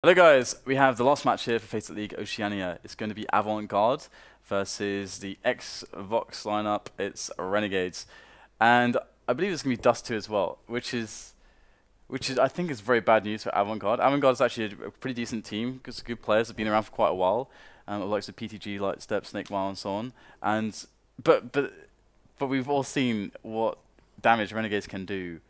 Hello guys, we have the last match here for FACEIT League Oceania. It's going to be Avant Garde versus the ex-Vox lineup. It's Renegades. And I believe it's going to be Dust 2 as well, which is I think is very bad news for Avant Garde. Avant Garde is actually a pretty decent team because good players have been around for quite a while. Like PeetyG, Lightstep, Snakewile and so on. And but we've all seen what damage Renegades can do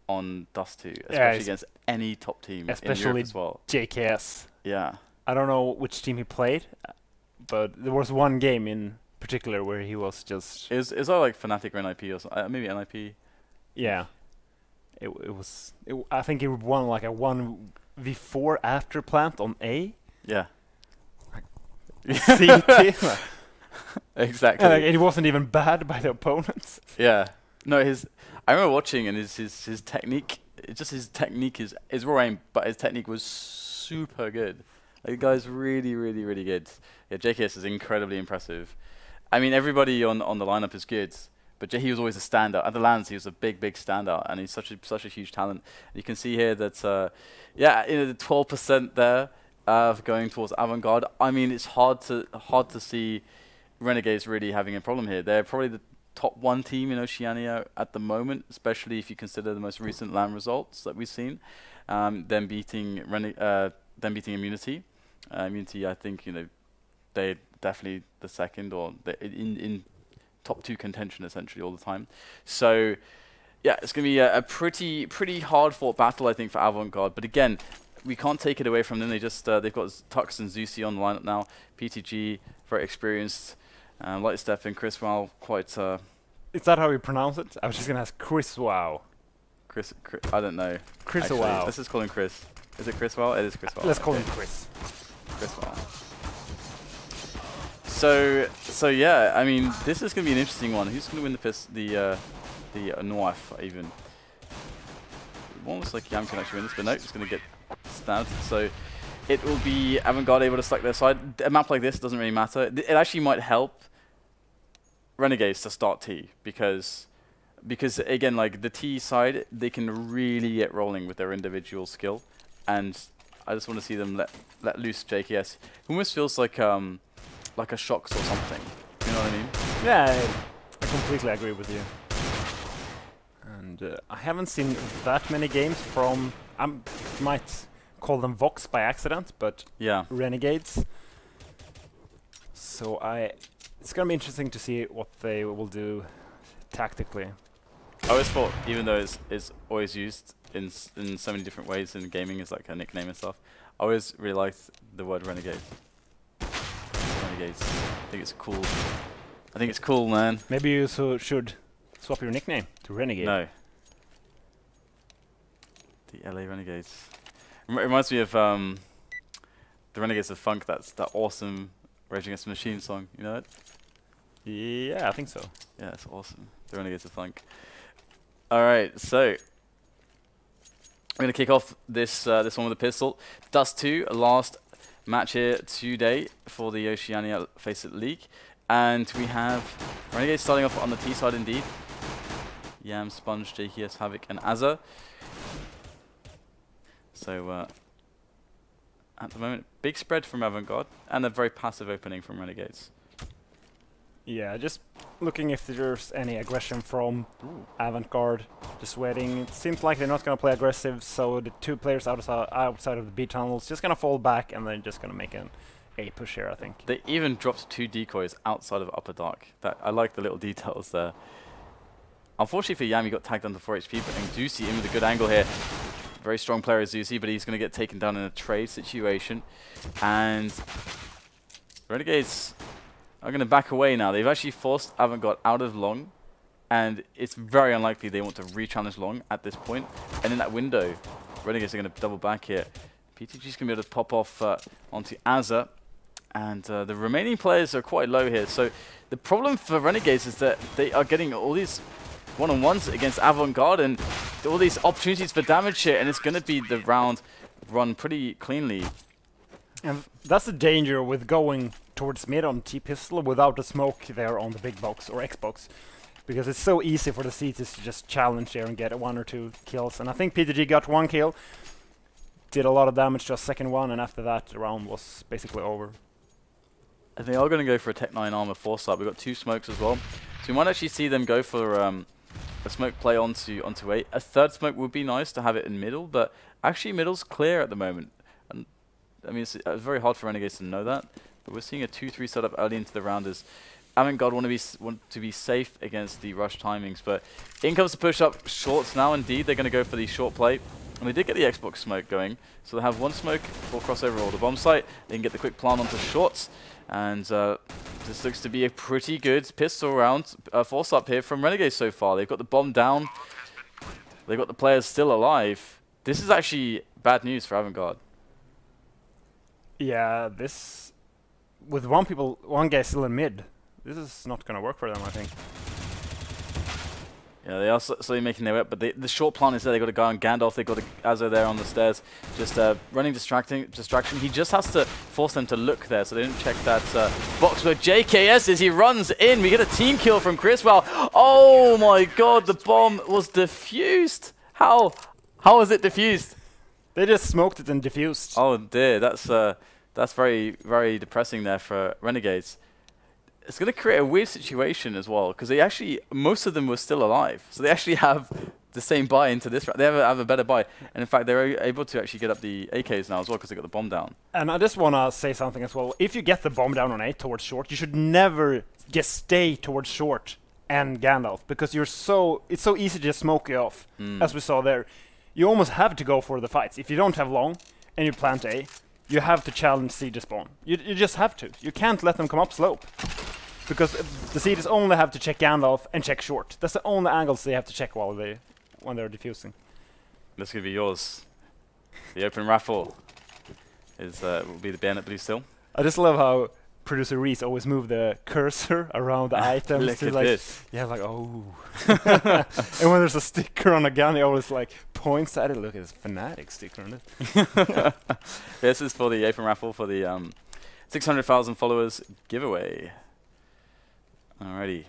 on Dust 2, especially against any top team in Europe as well. JKS. Yeah. I don't know which team he played, but there was one game in particular where he was just... Is that like Fnatic or NIP or something? Maybe NIP? Yeah. I think he won like a 1v4 after plant on A. Yeah. CT. Exactly. And it wasn't even bad by the opponents. Yeah. No, I remember watching and his technique, his raw aim, but his technique was super good. Like, the guy's really, really, really good. Yeah, JKS is incredibly impressive. I mean, everybody on the lineup is good, but he was always a standout. At the lands, he was a big, big standout, and he's such a huge talent. You can see here that, yeah, the 12% there going towards Avant Garde. I mean, it's hard to see Renegades really having a problem here. They're probably the top one team in Oceania at the moment, especially if you consider the most recent LAN results that we've seen. Them beating Immunity. Immunity, I think, they're definitely the second or in top two contention essentially all the time. So yeah, it's going to be a pretty hard fought battle, I think, for Avant Garde. But again, we can't take it away from them. They've got Tux and Zusi on the lineup now. PeetyG, very experienced. Lightstep and Chrisoaow, quite... Is that how you pronounce it? I was just going to ask Chrisoaow. I don't know. Chrisoaow. Let's just call him Chris. Is it Chrisoaow? It is Chrisoaow. Let's call him Chris. Chrisoaow. So yeah, I mean, this is going to be an interesting one. Who's going to win the Noif even? One looks like Yaman can actually win this, but no, it's going to get stabbed. So it will be Avant Garde able to select their side. A map like this doesn't really matter. It actually might help Renegades to start T because again, like the T side, they can really get rolling with their individual skill, and I just want to see them let loose JKS. It almost feels like a Shocks or something. You know what I mean? Yeah, I completely agree with you. And I haven't seen that many games from... I might call them Vox by accident, but yeah, Renegades. So it's gonna be interesting to see what they will do tactically. I always thought, even though it's always used in so many different ways in gaming as like a nickname and stuff, I always really liked the word Renegade. Renegades. I think it's cool. I think it's cool, man. Maybe you should swap your nickname to Renegade. No. The LA Renegades. It reminds me of the Renegades of Funk. That's that awesome Rage Against the Machine song. You know it? Yeah, I think so. Yeah, it's awesome. The Renegades of Funk. All right, so I'm gonna kick off this one with a pistol. Dust 2, last match here today for the Oceania FACEIT League, and we have Renegades starting off on the T side indeed. Yam, SPUNJ, JKS, Havoc, and HaZ. So at the moment, big spread from Avant Garde and a very passive opening from Renegades. Yeah, just looking if there's any aggression from Avant Garde. Just waiting. It seems like they're not going to play aggressive, so the two players outside of the B tunnels just going to fall back and then just going to make an A push here, I think. They even dropped 2 decoys outside of Upper Dark. I like the little details there. Unfortunately for Yam, he got tagged under 4 HP, but Zusi in with a good angle here. Very strong player is Zusi, but he's going to get taken down in a trade situation. And Renegades are going to back away now. They've actually forced Avant Garde out of long, and it's very unlikely they want to re-challenge long at this point. And in that window, Renegades are going to double back here. PeetyG's going to be able to pop off onto HaZ, and the remaining players are quite low here. So the problem for Renegades is that they are getting all these one-on-ones against Avant Garde and all these opportunities for damage here, and it's going to be the round run pretty cleanly. And that's the danger with going towards mid on T-pistol without the smoke there on the big box or Xbox, because it's so easy for the CTs to just challenge there and get 1 or 2 kills. And I think PeetyG got 1 kill. did a lot of damage to a second one, and after that the round was basically over. And they are going to go for a Tech 9 armor foresight. We've got 2 smokes as well. So we might actually see them go for a smoke play onto 8. A third smoke would be nice to have it in middle, but actually middle's clear at the moment. And I mean, it's very hard for Renegades to know that, but we're seeing a 2-3 setup early into the round as Avant Garde want to be safe against the rush timings. But in comes the push up shorts now. Indeed, they're going to go for the short play. And they did get the Xbox smoke going, so they have 1 smoke for crossover or the bomb site. They can get the quick plant onto shorts. And this looks to be a pretty good pistol round force up here from Renegades so far. They've got the bomb down. They've got the players still alive. This is actually bad news for Avant Garde. Yeah, this... With one guy still in mid, this is not going to work for them, I think. Yeah, they are slowly making their way up, but the short plant is there. They've got a guy on Gandalf. They've got a Azzo there on the stairs, just running distraction. He just has to force them to look there, so they don't check that box where JKS is. He runs in. We get a team kill from Chrisoaow. Oh my god, the bomb was defused. How was it defused? They just smoked it and defused. Oh dear, that's very, very depressing there for Renegades. It's going to create a weird situation as well, because most of them were still alive. So they actually have the same buy into this round. They have a better buy. And in fact, they're able to actually get up the AKs now as well, because they got the bomb down. And I just want to say something as well. If you get the bomb down on 8 towards short, you should never just stay towards short and Gandalf, because it's so easy to just smoke you off, as we saw there. You almost have to go for the fights. If you don't have long, and you plant A, you have to challenge siege spawn. You just have to. You can't let them come up slope. Because the sieges only have to check Gandalf and check short. That's the only angles they have to check when they're defusing. This could be yours. The open raffle will be the bayonet blue still. I just love how producer Reese always move the cursor around the items. Look at like, this. Yeah, like, oh. And when there's a sticker on a gun, he always like points at it. Look at this Fnatic sticker on it. This is for the open raffle for the 600,000 followers giveaway. Alrighty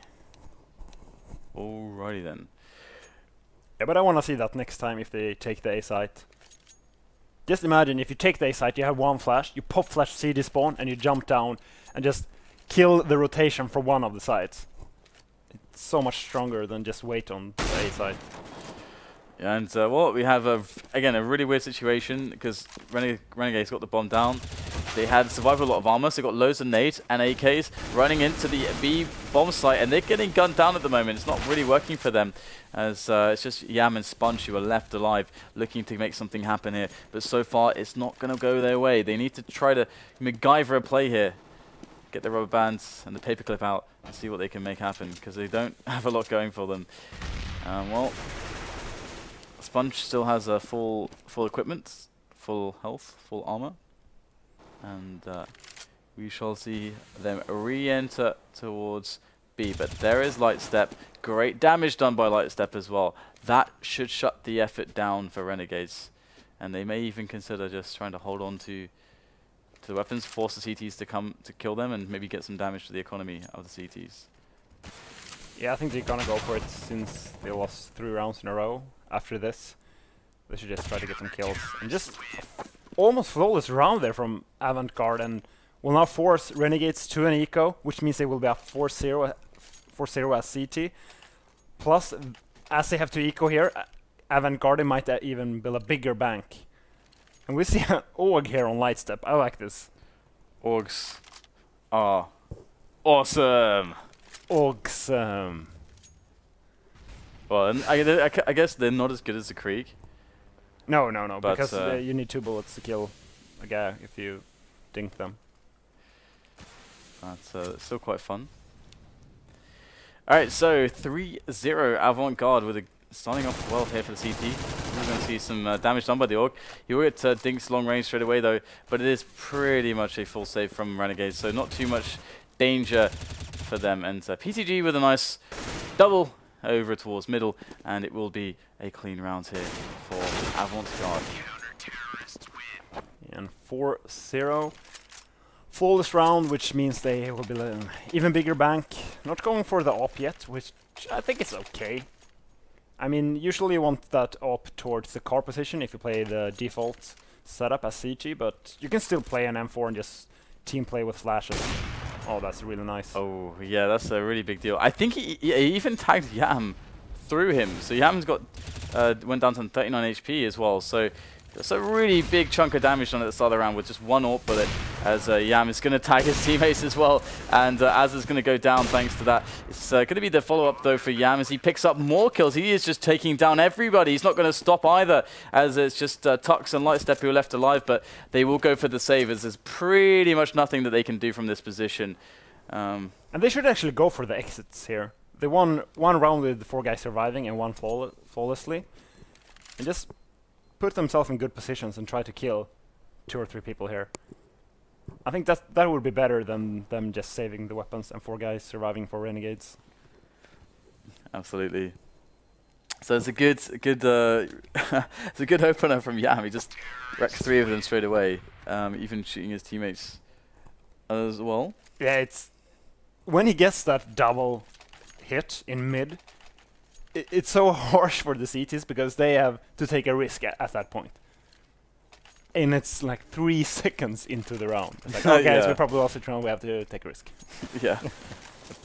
then. Yeah, but I want to see that next time if they take the A site. Just imagine if you take the A site, you have 1 flash, you pop flash CD spawn, and you jump down and just kill the rotation for one of the sides. It's so much stronger than just wait on the A site. Yeah, and well, we have again a really weird situation because Renegades got the bomb down. They had survived a lot of armor, so they got loads of nades and AKs running into the B bomb site, and they're getting gunned down at the moment. It's not really working for them, as it's just Yaman and SPUNJ who are left alive, looking to make something happen here. But so far, it's not going to go their way. They need to try to MacGyver a play here, get the rubber bands and the paperclip out, and see what they can make happen, because they don't have a lot going for them. Well, SPUNJ still has a full equipment, full health, full armor. And we shall see them re-enter towards B. But there is Lightstep. Great damage done by Lightstep as well. That should shut the effort down for Renegades. And they may even consider just trying to hold on to the weapons, force the CTs to come to kill them, and maybe get some damage to the economy of the CTs. Yeah, I think they're gonna go for it since they lost 3 rounds in a row after this. They should just try to get some kills. And just almost flawless round there from Avant Garde, and will now force Renegades to an eco, which means they will be up 4-0 as CT. Plus, as they have to eco here, Avant Garde might even build a bigger bank. And we see an AUG here on Lightstep. I like this. AUGs are awesome. Awesome. Well, and I guess they're not as good as the Krieg. No, but because you need 2 bullets to kill a guy if you dink them. That's still quite fun. Alright, so 3-0 Avant Garde with starting off well here for the CT. We're going to see some damage done by the AUG. He will get Dink's long range straight away though, but it is pretty much a full save from Renegades, so not too much danger for them. And PeetyG with a nice double over towards middle, and it will be a clean round here for Avant Garde. And 4-0. Flawless round, which means they will build an even bigger bank. Not going for the op yet, which I think is okay. I mean, usually you want that op towards the car position if you play the default setup as CG, but you can still play an M4 and just team play with flashes. Oh, that's really nice. Oh, yeah, that's a really big deal. I think he even tagged Yam through him. So Yam's got went down to 39 HP as well. So that's a really big chunk of damage on it at the start of the round with just one AWP bullet, as Yam is going to tag his teammates as well. And Az is going to go down thanks to that. It's going to be the follow-up, though, for Yam as he picks up more kills. He is just taking down everybody. He's not going to stop either, as it's just Tux and Lightstep who are left alive, but they will go for the save, as there's pretty much nothing that they can do from this position. And they should actually go for the exits here. They won one round with 4 guys surviving and one flawlessly. And just put themselves in good positions and try to kill 2 or 3 people here. I think that would be better than them just saving the weapons and 4 guys surviving for Renegades. Absolutely. So it's a good it's a good opener from Yam. He just wrecks 3 of them straight away, even shooting his teammates as well. Yeah, it's when he gets that double hit in mid, it's so harsh for the CTs because they have to take a risk at that point. And it's like 3 seconds into the round. It's like, okay, guys, we probably lost the round, we have to take a risk. Yeah,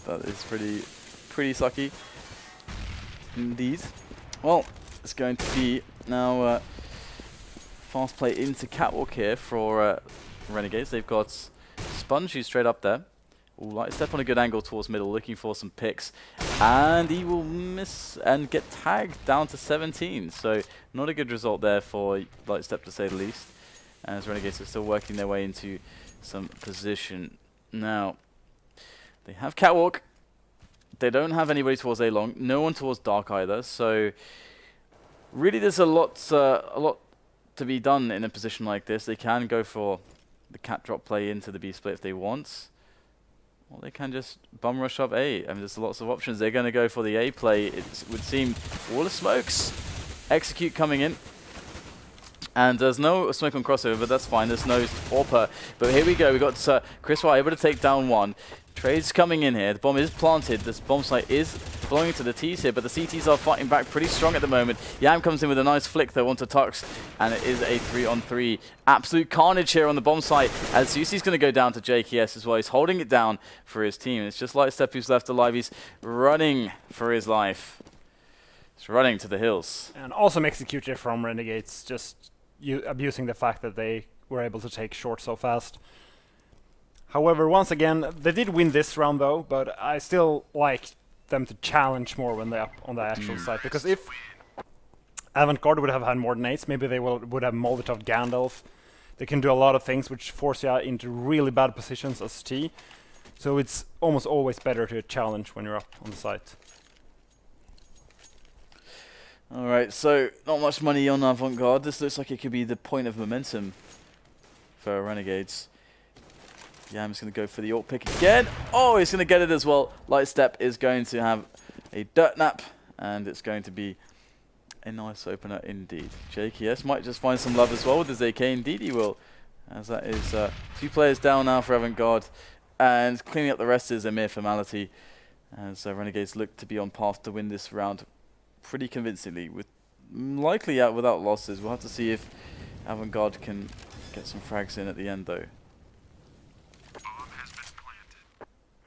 that is pretty sucky indeed. Well, it's going to be now fast play into Catwalk here for Renegades. They've got SPUNJ who's straight up there. Ooh, Lightstep on a good angle towards middle, looking for some picks. And he will miss and get tagged down to 17. So not a good result there for Lightstep, to say the least. As Renegades are still working their way into some position. Now, they have Catwalk. They don't have anybody towards A long. No one towards Dark either. So really there's a lot to be done in a position like this. They can go for the cat drop play into the B split if they want. Or they can just bum rush up A. I mean, there's lots of options. They're going to go for the A play. It would seem all the smokes. Execute coming in. And there's no smoke on crossover, but that's fine. There's no AWPer. But here we go. We've got Chrisoaow able to take down one. Trades coming in here. The bomb is planted. This bomb site is belonging to the T's here, but the CTs are fighting back pretty strong at the moment. Yam comes in with a nice flick though onto Tux, and it is a 3-on-3. Absolute carnage here on the bomb site, as Zusi's going to go down to JKS as well. He's holding it down for his team. It's just Lightstep who's left alive. He's running for his life. He's running to the hills. And awesome execution from Renegades, just abusing the fact that they were able to take short so fast. However, once again, they did win this round though, but I still like them to challenge more when they're up on the actual side. Because if Avant Garde would have had more nades, maybe they would have Molotov Gandalf. They can do a lot of things which force you into really bad positions as T. So it's almost always better to challenge when you're up on the site. Alright, so not much money on Avant Garde. This looks like it could be the point of momentum for Renegades. Yam's going to go for the AWP pick again. Oh, he's going to get it as well. Lightstep is going to have a dirt nap, and it's going to be a nice opener indeed. JKS might just find some love as well with his AK. Indeed he will, as that is 2 players down now for Avant Garde, and cleaning up the rest is a mere formality, as Renegades look to be on path to win this round pretty convincingly, with likely out without losses. We'll have to see if Avant Garde can get some frags in at the end though.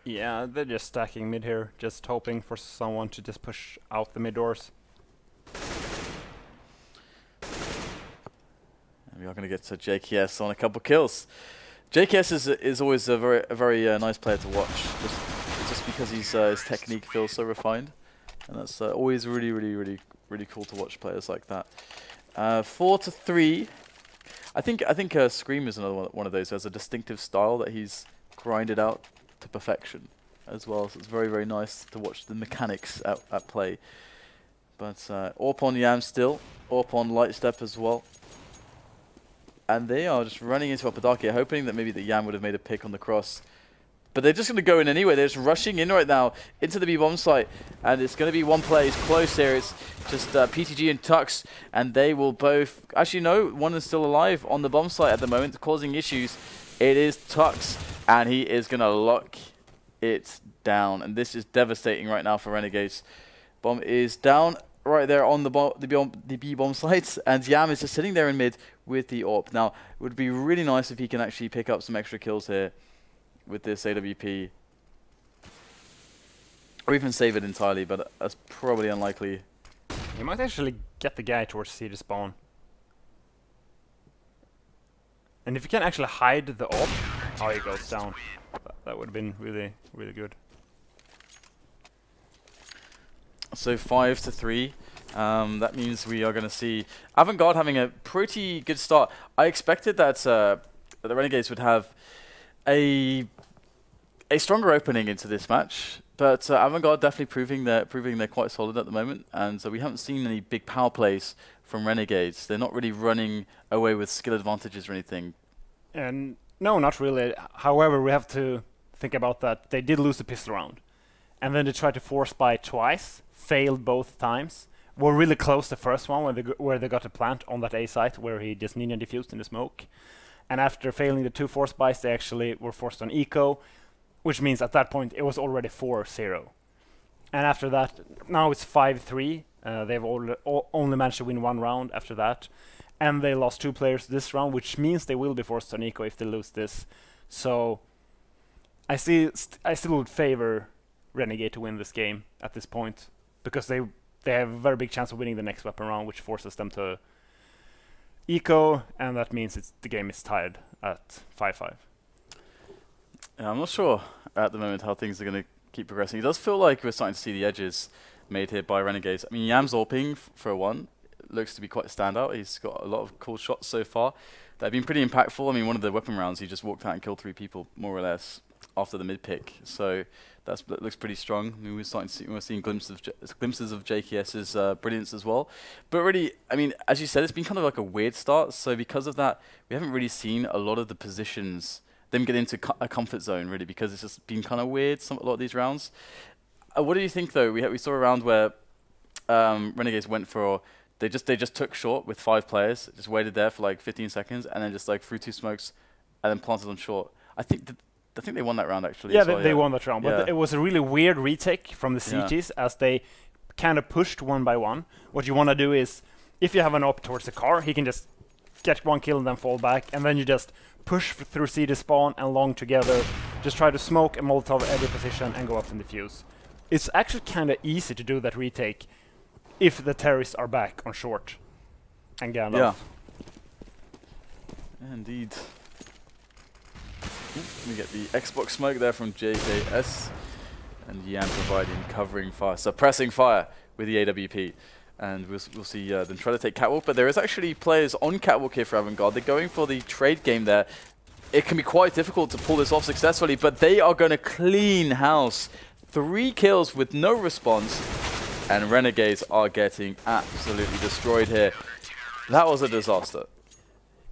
Yeah, they're just stacking mid here, just hoping for someone to just push out the mid doors. And we are going to get to JKS on a couple kills. JKS is always a very nice player to watch, just because his technique feels so refined, and that's always really cool to watch players like that. 4-3. I think Scream is another one of those who has a distinctive style that he's grinded out to perfection as well, so it's very nice to watch the mechanics at play. But AWP on Yam still, AWP on Lightstep as well, and they are just running into Uppadaki, hoping that maybe the Yam would have made a pick on the cross, but they're just going to go in anyway. They're just rushing in right now into the B bomb site, and it's going to be one play. It's close here. It's just PeetyG and Tux, and they will both actually no, one is still alive on the bomb site at the moment, causing issues. It is Tux, and he is going to lock it down. And this is devastating right now for Renegades. Bomb is down. right there on the B-bomb site, and Yam is just sitting there in mid with the AWP. Now, it would be really nice if he can actually pick up some extra kills here with this AWP. Or even save it entirely, but that's probably unlikely. You might actually get the guy towards C to spawn. And if you can actually hide the AWP, oh, he goes down. That would have been really, really good. So 5-3. That means we are going to see Avant Garde having a pretty good start. I expected that the Renegades would have a stronger opening into this match, but Avant Garde definitely proving they're quite solid at the moment, and so we haven't seen any big power plays from Renegades. They're not really running away with skill advantages or anything. And no, not really. However, we have to think about that. They did lose the pistol round, and then they tried to force buy twice, failed both times. Were really close the first one where they got a plant on that A site where he just ninja diffused in the smoke. And after failing the 2 force buys, they actually were forced on eco, which means at that point it was already 4-0. And after that, now it's 5-3. They've only managed to win 1 round after that. And they lost 2 players this round, which means they will be forced on eco if they lose this. So I still would favor Renegade to win this game at this point, because they have a very big chance of winning the next weapon round, which forces them to eco, and that means the game is tied at 5-5. Yeah, I'm not sure at the moment how things are going to keep progressing. It does feel like we're starting to see the edges made here by Renegades. I mean, Yam's AWPing for a 1 looks to be quite a standout. He's got a lot of cool shots so far that have been pretty impactful. I mean, one of the weapon rounds, he just walked out and killed 3 people, more or less, after the mid pick. So that looks pretty strong. I mean, we're seeing glimpses of JKS's brilliance as well. But really, I mean, as you said, it's been kind of like a weird start. So because of that, we haven't really seen a lot of the positions them get into a comfort zone, really, because it's just been kind of weird a lot of these rounds. What do you think, though? We saw a round where Renegades went for they just took short with 5 players, just waited there for like 15 seconds, and then just like threw 2 smokes, and then planted on short. I think they won that round actually. Yeah, they won that round, but it was a really weird retake from the CTs as they kind of pushed 1 by 1. What you want to do is, if you have an op towards the car, he can just get 1 kill and then fall back, and then you just push through CT spawn and long together, just try to smoke a Molotov every position and go up and defuse. It's actually kind of easy to do that retake if the terrorists are back on short and Gandalf. Yeah. Indeed. We get the Xbox smoke there from JKS, and Yan providing covering fire, suppressing fire with the AWP. And we'll see them try to take Catwalk, but there is actually players on Catwalk here for Avant Garde. They're going for the trade game there. It can be quite difficult to pull this off successfully, but they are going to clean house. 3 kills with no response, and Renegades are getting absolutely destroyed here. That was a disaster.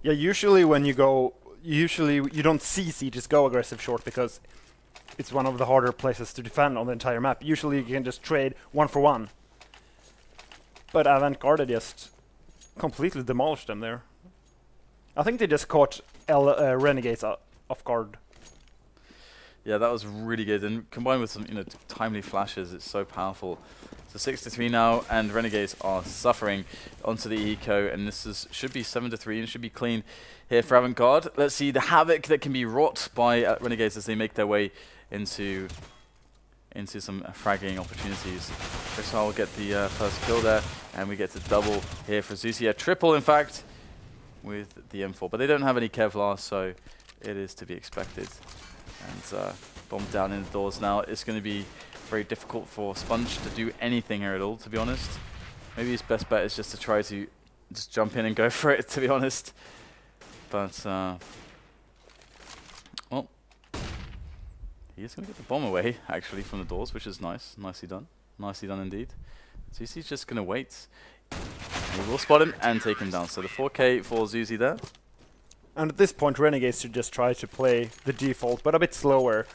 Yeah, usually when you go, you don't see CTs go aggressive short because it's one of the harder places to defend on the entire map. Usually you can just trade 1 for 1. But Avant Garde just completely demolished them there. I think they just caught Renegades off guard. Yeah, that was really good, and combined with some timely flashes, it's so powerful. So 6-3 now, and Renegades are suffering onto the eco, and this should be 7-3 and should be clean here for Avant Garde. Let's see the havoc that can be wrought by Renegades as they make their way into some fragging opportunities. Chrisoaow will get the first kill there, and we get to double here for Zuzi. A triple, in fact, with the M4. But they don't have any Kevlar, so it is to be expected. And bomb down in the doors now. It's going to be very difficult for SPUNJ to do anything here at all, to be honest. Maybe his best bet is just to try to just jump in and go for it, to be honest. But, well, he is going to get the bomb away, actually, from the doors, which is nice. Nicely done. Nicely done indeed. Zuzi's just going to wait. And he will spot him and take him down. So the 4K for Zuzi there. And at this point, Renegades should just try to play the default, but a bit slower.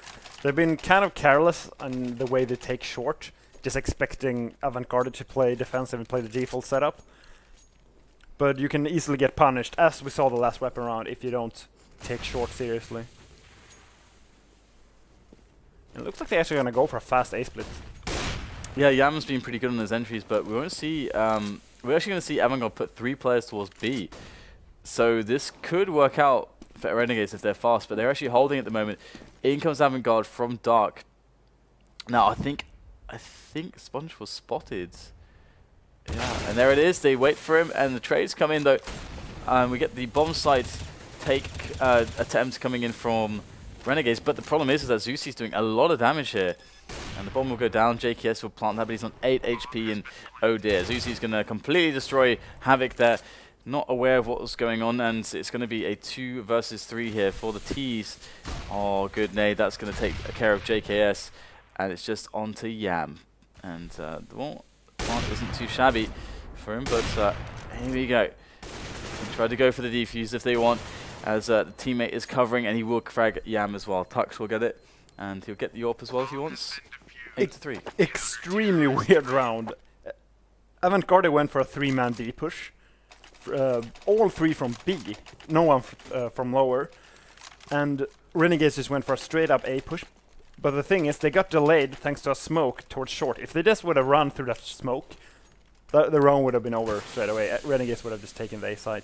They've been kind of careless in the way they take short, just expecting Avant Garde to play defensive and play the default setup. But you can easily get punished, as we saw the last weapon round, if you don't take short seriously. It looks like they're actually going to go for a fast A-split. Yeah, Yaman's been pretty good on those entries, but we won't see. We're actually going to see Avant Garde put 3 players towards B. So this could work out for Renegades if they're fast, but they're actually holding at the moment. In comes Avant Garde from Dark. Now I think SPUNJ was spotted. Yeah, and there it is. They wait for him, and the trades come in though. We get the bomb site attempts coming in from Renegades, but the problem is that Zeusie's doing a lot of damage here. And the bomb will go down, JKS will plant that, but he's on 8 HP, and oh dear, Zeusie's going to completely destroy Havoc there. Not aware of what was going on, and it's going to be a 2 versus 3 here for the T's. Oh, good nade, that's going to take care of JKS, and it's just on to Yam. And the plant isn't too shabby for him, but here we go. Try to go for the defuse if they want, as the teammate is covering, and he will frag Yam as well. Tux will get it. And he'll get the AWP as well if he wants. 8-3. Extremely weird round. Avant Garde went for a 3-man B push. All 3 from B. No one from lower. And Renegades just went for a straight up A push. But the thing is, they got delayed thanks to a smoke towards short. If they just would have run through that smoke, the round would have been over straight away. Renegades would have just taken the A site.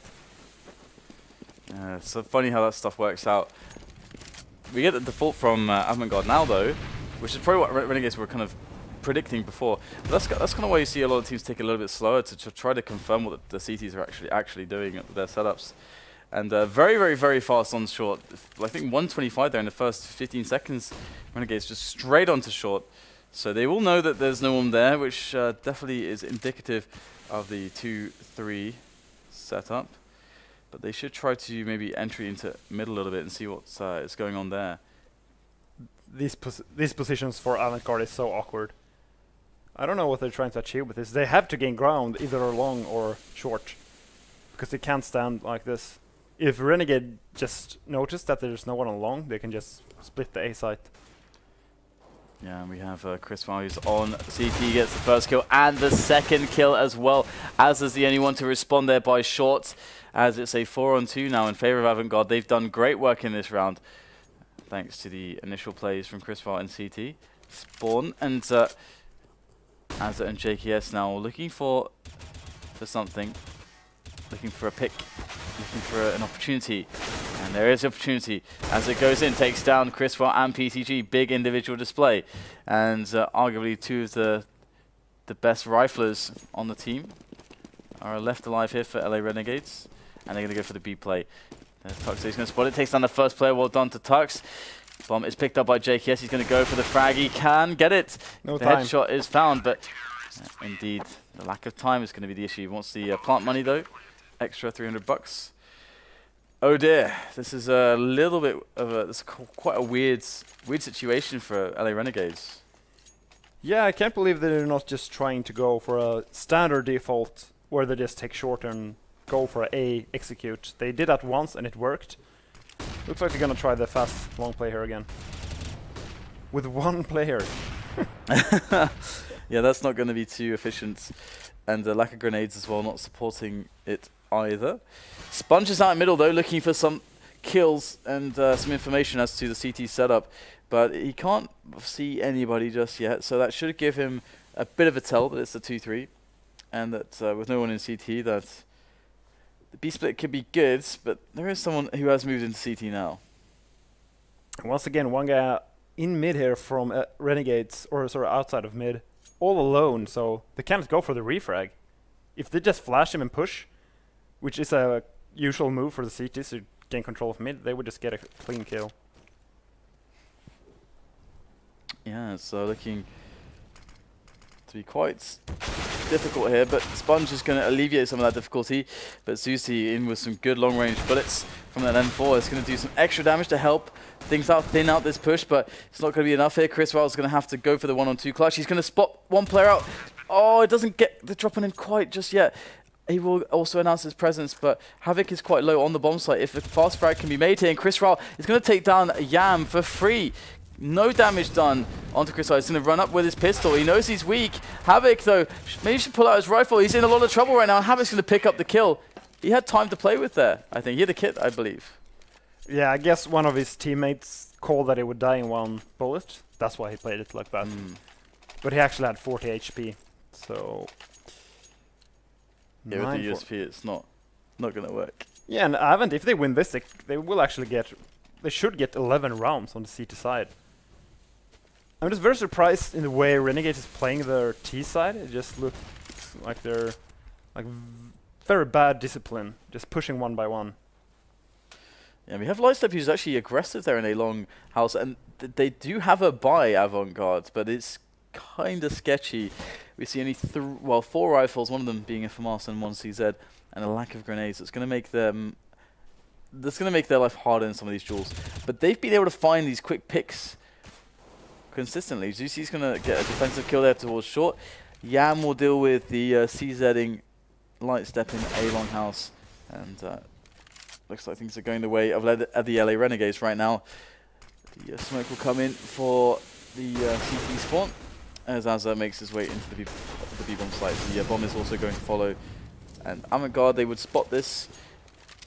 So funny how that stuff works out. We get the default from Avant Garde now, though, which is probably what Renegades were kind of predicting before. But that's kind of why you see a lot of teams take a little bit slower to try to confirm what the CTs are actually doing at their setups. And very, very, very fast on short. I think 125 there in the first 15 seconds. Renegades just straight onto short. So they will know that there's no one there, which definitely is indicative of the 2-3 setup. But they should try to maybe entry into middle a little bit and see what's is going on there. These positions for Avant Garde is so awkward. I don't know what they're trying to achieve with this. They have to gain ground, either long or short, because they can't stand like this. If Renegade just notice that there's no one on long, they can just split the A site. Yeah, and we have Chrisoaow who's on CT, gets the first kill and the second kill as well, as is the only one to respond there by short, as it's a 4-on-2 now in favor of Avant Garde. They've done great work in this round, thanks to the initial plays from Chrisoaow and CT. Spawn, and HaZ and JKS now looking for something, looking for a pick, looking for an opportunity. And there is the opportunity as it goes in, takes down Chrisoaow and PeetyG. Big individual display, and arguably 2 of the best riflers on the team are left alive here for LA Renegades, and they're going to go for the B play. There's Tux, he's going to spot it, takes down the first player. Well done to Tux. Bomb is picked up by JKS. He's going to go for the frag. He can get it. No the time. Headshot is found, but indeed the lack of time is going to be the issue. He wants the plant money though, extra $300. Oh dear, this is a little bit of quite a weird situation for LA Renegades. Yeah, I can't believe they're not just trying to go for a standard default where they just take short and go for A execute. They did that once and it worked. Looks like they're gonna try the fast long play here again. With 1 player. Yeah, that's not going to be too efficient. And the lack of grenades as well, not supporting it either. SPUNJ is out in middle though, looking for some kills and some information as to the CT setup, but he can't see anybody just yet, so that should give him a bit of a tell that it's a 2-3, and that with no one in CT, that the B split could be good, but there is someone who has moved into CT now. Once again, one guy in mid here from Renegades, or sort of outside of mid, all alone, so they can't go for the refrag. If they just flash him and push, which is a usual move for the CTs to gain control of mid, they would just get a clean kill. Yeah, so looking to be quite difficult here, but SPUNJ is going to alleviate some of that difficulty. But Zusi in with some good long-range bullets from that M4 is going to do some extra damage to help things out, thin out this push, but it's not going to be enough here. Chrisoaow is going to have to go for the 1-on-2 clutch. He's going to spot 1 player out. Oh, it doesn't get the drop on him quite just yet. He will also announce his presence, but Havoc is quite low on the bomb site. If a fast frag can be made here, and Chrisoaow is going to take down Yam for free. No damage done onto Chrisoaow. He's going to run up with his pistol. He knows he's weak. Havoc, though, maybe should pull out his rifle. He's in a lot of trouble right now. Havoc's going to pick up the kill. He had time to play with there, I think. He had a kit, I believe. Yeah, I guess one of his teammates called that he would die in 1 bullet. That's why he played it like that. But he actually had 40 HP, so... Yeah, with the USP, it's not going to work. Yeah, and Avant, if they win this, they will actually get... They should get 11 rounds on the CT side. I'm just very surprised in the way Renegades is playing their T side. It just looks like they're like very bad discipline, just pushing one by one. Yeah, we have Lightstep who's actually aggressive there in a long house, and they do have a buy Avant Garde, but it's kind of sketchy. We see only 4 rifles, one of them being a FAMAS and 1 CZ, and a lack of grenades. It's going to make them... That's going to make their life harder in some of these duels. But they've been able to find these quick picks consistently. Zusi's going to get a defensive kill there towards short. Yam will deal with the CZing Lightstep in a long house. And looks like things are going the way of the LA Renegades right now. The smoke will come in for the CT spawn as HaZ makes his way into the B-bomb site. The bomb is also going to follow. And Avant Garde, they would spot this.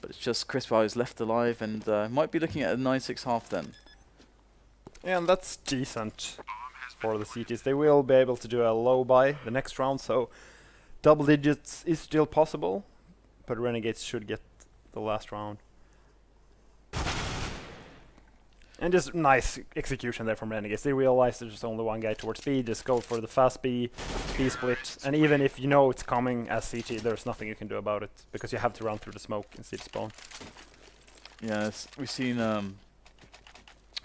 But it's just Chrisoaow is left alive and might be looking at a 9-6 half then. Yeah, and that's decent for the CTs. They will be able to do a low buy the next round, so double digits is still possible, but Renegades should get the last round. And just nice execution there from Renegades. They realize there's only one guy towards B, just go for the fast B split, and even if you know it's coming as CT, there's nothing you can do about it, because you have to run through the smoke in CT spawn. Yes, we've seen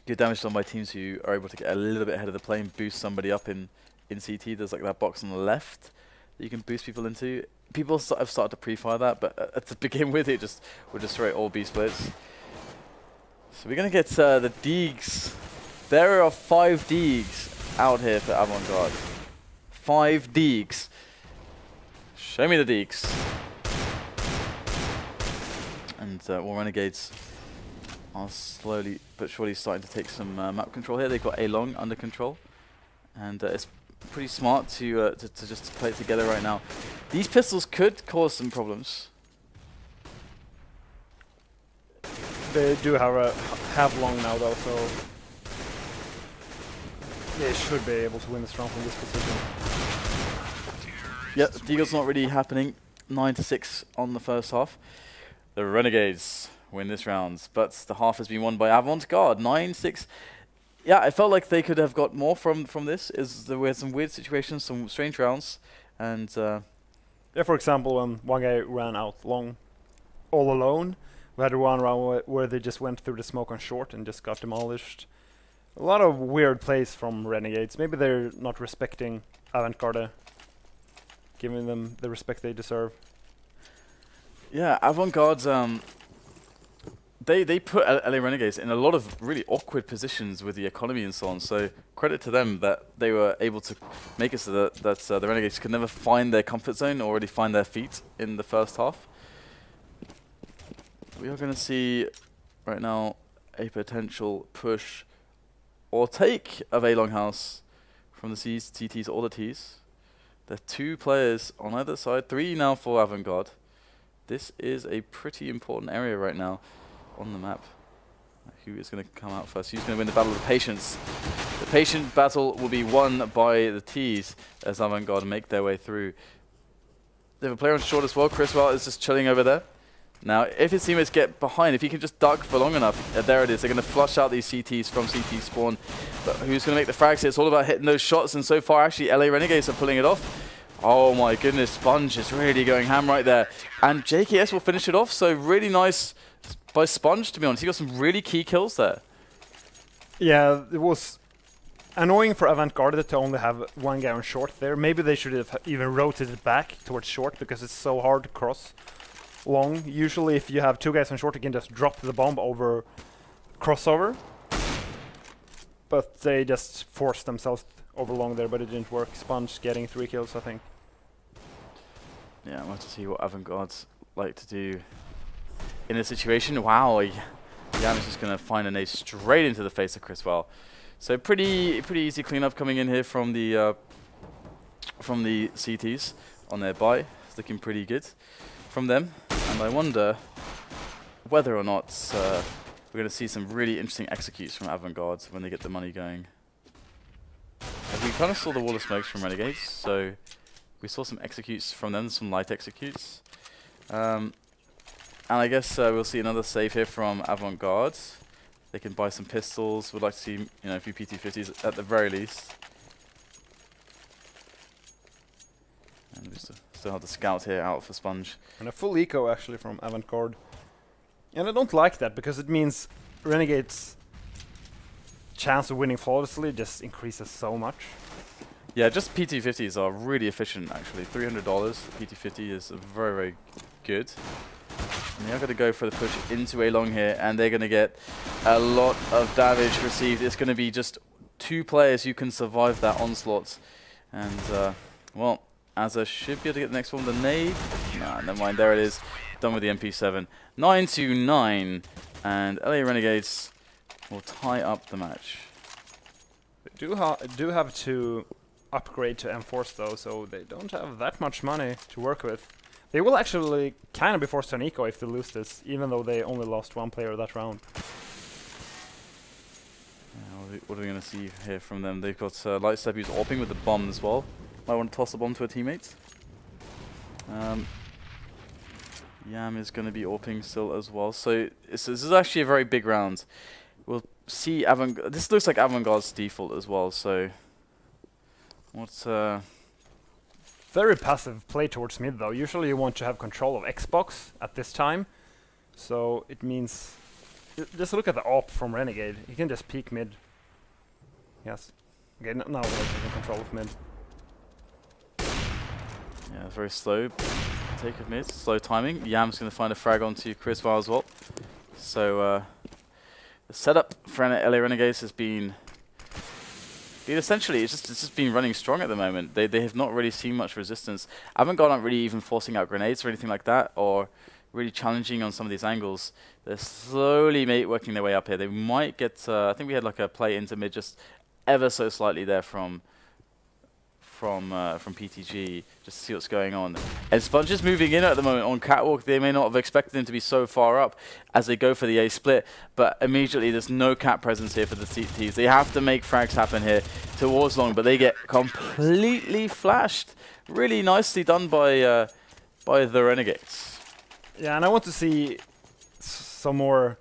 good damage done by teams who are able to get a little bit ahead of the plane, boost somebody up in CT. There's like that box on the left that you can boost people into. People have started to pre-fire that, but to begin with, we'll just throw all B splits. So we're going to get the Deegs. There are 5 Deegs out here for Avant Garde. 5 Deegs. Show me the Deegs. And Renegades are slowly but surely starting to take some map control here. They've got A long under control. And it's pretty smart to just play it together right now. These pistols could cause some problems. They do have long now though, so they should be able to win this round from this position. Yep, Deagle's not really happening. 9-6 on the first half. The Renegades win this round, but the half has been won by Avant Garde. 9-6. Yeah, I felt like they could have got more from this. There were some weird situations, some strange rounds, and yeah, for example, when one guy ran out long, all alone. We had one round where they just went through the smoke on short and just got demolished. A lot of weird plays from Renegades. Maybe they're not respecting Avant Garde, giving them the respect they deserve. Yeah, Avant Garde's they put LA Renegades in a lot of really awkward positions with the economy and so on. So credit to them that they were able to make it so that the Renegades could never find their comfort zone or really find their feet in the first half. We are going to see right now a potential push or take of a longhouse from the C's, TTs, or the T's. There are 2 players on either side, 3 now for Avant Garde. This is a pretty important area right now on the map. Who is going to come out first? Who's going to win the battle of the patience? The patient battle will be won by the T's as Avant Garde make their way through. They have a player on short as well. Chrisoaow is just chilling over there. Now, if his teammates get behind, if he can just duck for long enough, there it is. They're going to flush out these CTs from CT spawn. But who's going to make the frags here? It's all about hitting those shots, and so far, actually, LA Renegades are pulling it off. Oh my goodness, SPUNJ is really going ham right there. And JKS will finish it off, so really nice by SPUNJ, to be honest. He got some really key kills there. Yeah, it was annoying for Avant Garde to only have one guy on short there. Maybe they should have even rotated back towards short, because it's so hard to cross long. Usually if you have 2 guys on short, you can just drop the bomb over crossover. But they just forced themselves over long there, but it didn't work. SPUNJ getting 3 kills, I think. Yeah, we'll have to see what Avant Garde's like to do in this situation. Wow, Yaman's just going to find an ace straight into the face of Chrisoaow. So pretty easy cleanup coming in here from the CTs on their buy. It's looking pretty good from them. And I wonder whether or not we're going to see some really interesting executes from Avant Garde when they get the money going. we kind of saw the wall of smokes from Renegades, so we saw some executes from them, some light executes. And I guess we'll see another save here from Avant Garde. They can buy some pistols. We'd like to see, a few PT50s at the very least. And we still have the scout here out for SPUNJ. And a full eco actually from Avant Garde. And I don't like that because it means Renegade's chance of winning flawlessly just increases so much. Yeah, just PT50s are really efficient actually. $300 PT50 is very, very good. And they are going to go for the push into A long here, and they're going to get a lot of damage received. It's going to be just 2 players who can survive that onslaught. And, well, HaZ should be able to get the next one. The nade. Nah, never mind. There it is. Done with the MP7. 9-9. And LA Renegades will tie up the match. They do have to upgrade to M4s though, so they don't have that much money to work with. They will actually kind of be forced to an eco if they lose this, even though they only lost 1 player that round. What are we going to see here from them? They've got Lightstep who's AWPing with the bomb as well. Might want to toss the bomb to a teammate. Yam is going to be AWPing still as well. So this is actually a very big round. We'll see this looks like Avant Garde's default as well. So what's very passive play towards mid though. Usually you want to have control of Xbox at this time. So it means just look at the AWP from Renegade. He can just peek mid. Yes. Okay, now we're taking control of mid. Yeah, very slow take of mid, slow timing. Yam's going to find a frag onto Chrisoaow as well. So the setup for LA Renegades has been essentially it's just been running strong at the moment. They have not really seen much resistance. Avant Garde aren't really even forcing out grenades or anything like that, or really challenging on some of these angles. They're slowly working their way up here. They might get. I think we had like a play into mid just ever so slightly there from PeetyG, just to see what's going on. And SPUNJ is moving in at the moment on catwalk. They may not have expected him to be so far up as they go for the A split, but immediately there's no cap presence here for the CTs. They have to make frags happen here towards long, but they get completely flashed. Really nicely done by the Renegades. Yeah, and I want to see some more